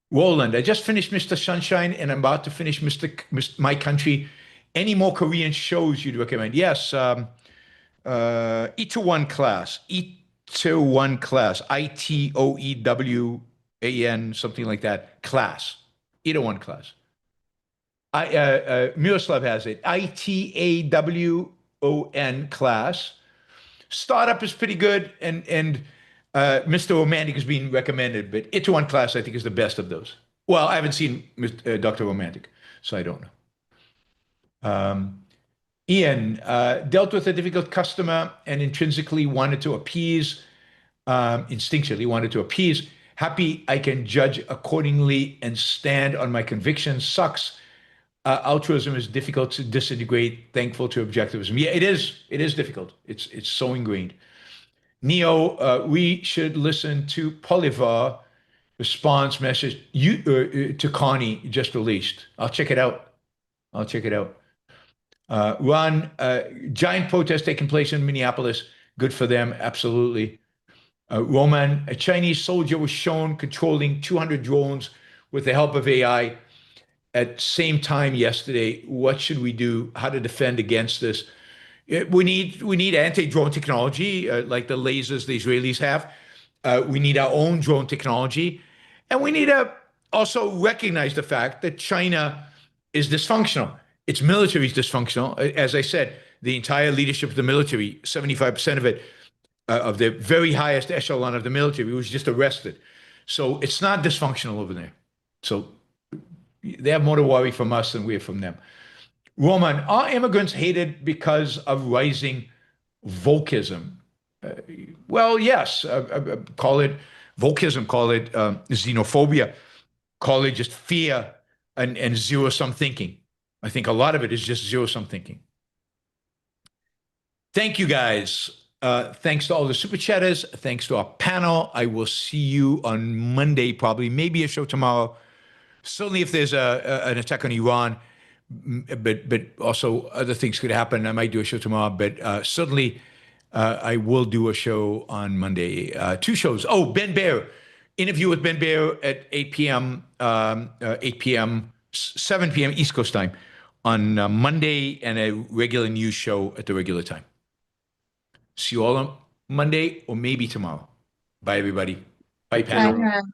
Roland, I just finished Mr. Sunshine and I'm about to finish My Country. Any more Korean shows you'd recommend? Yes, Itowan class, Itowan class, Itoewan, something like that, class, Itowan class. Miroslav has it, Itawn class. Startup is pretty good, and Mr. Romantic is being recommended, but Itowan class I think is the best of those. Well, I haven't seen Dr. Romantic, so I don't know. Ian, dealt with a difficult customer and intrinsically wanted to appease, instinctually wanted to appease. Happy I can judge accordingly and stand on my convictions. Sucks. Altruism is difficult to disintegrate. Thankful to objectivism. Yeah, it is. It is difficult. It's so ingrained. Neo, we should listen to Polivar response message to Connie just released. I'll check it out. I'll check it out. Ron, giant protest taking place in Minneapolis. Good for them. Absolutely. Roman, a Chinese soldier was shown controlling 200 drones with the help of AI at same time yesterday. What should we do? How to defend against this? We need anti-drone technology like the lasers the Israelis have. We need our own drone technology, and we need to also recognize the fact that China is dysfunctional. Its military is dysfunctional. As I said, the entire leadership of the military, 75% of it, of the very highest echelon of the military, was just arrested. So it's not dysfunctional over there. So they have more to worry from us than we have from them. Roman, are immigrants hated because of rising Volkism? Well, yes. Call it Volkism, call it xenophobia, call it just fear and zero-sum thinking. I think a lot of it is just zero-sum thinking. Thank you, guys. Thanks to all the super chatters. Thanks to our panel. I will see you on Monday, probably, maybe a show tomorrow. Certainly if there's an attack on Iran, but also other things could happen. I might do a show tomorrow, but certainly I will do a show on Monday. 2 shows. Oh, Ben Baer. Interview with Ben Baer at 8 p.m., 7 p.m. East Coast time on Monday, and a regular news show at the regular time. See you all on Monday or maybe tomorrow. Bye, everybody. Bye, panel. Ayn Rand.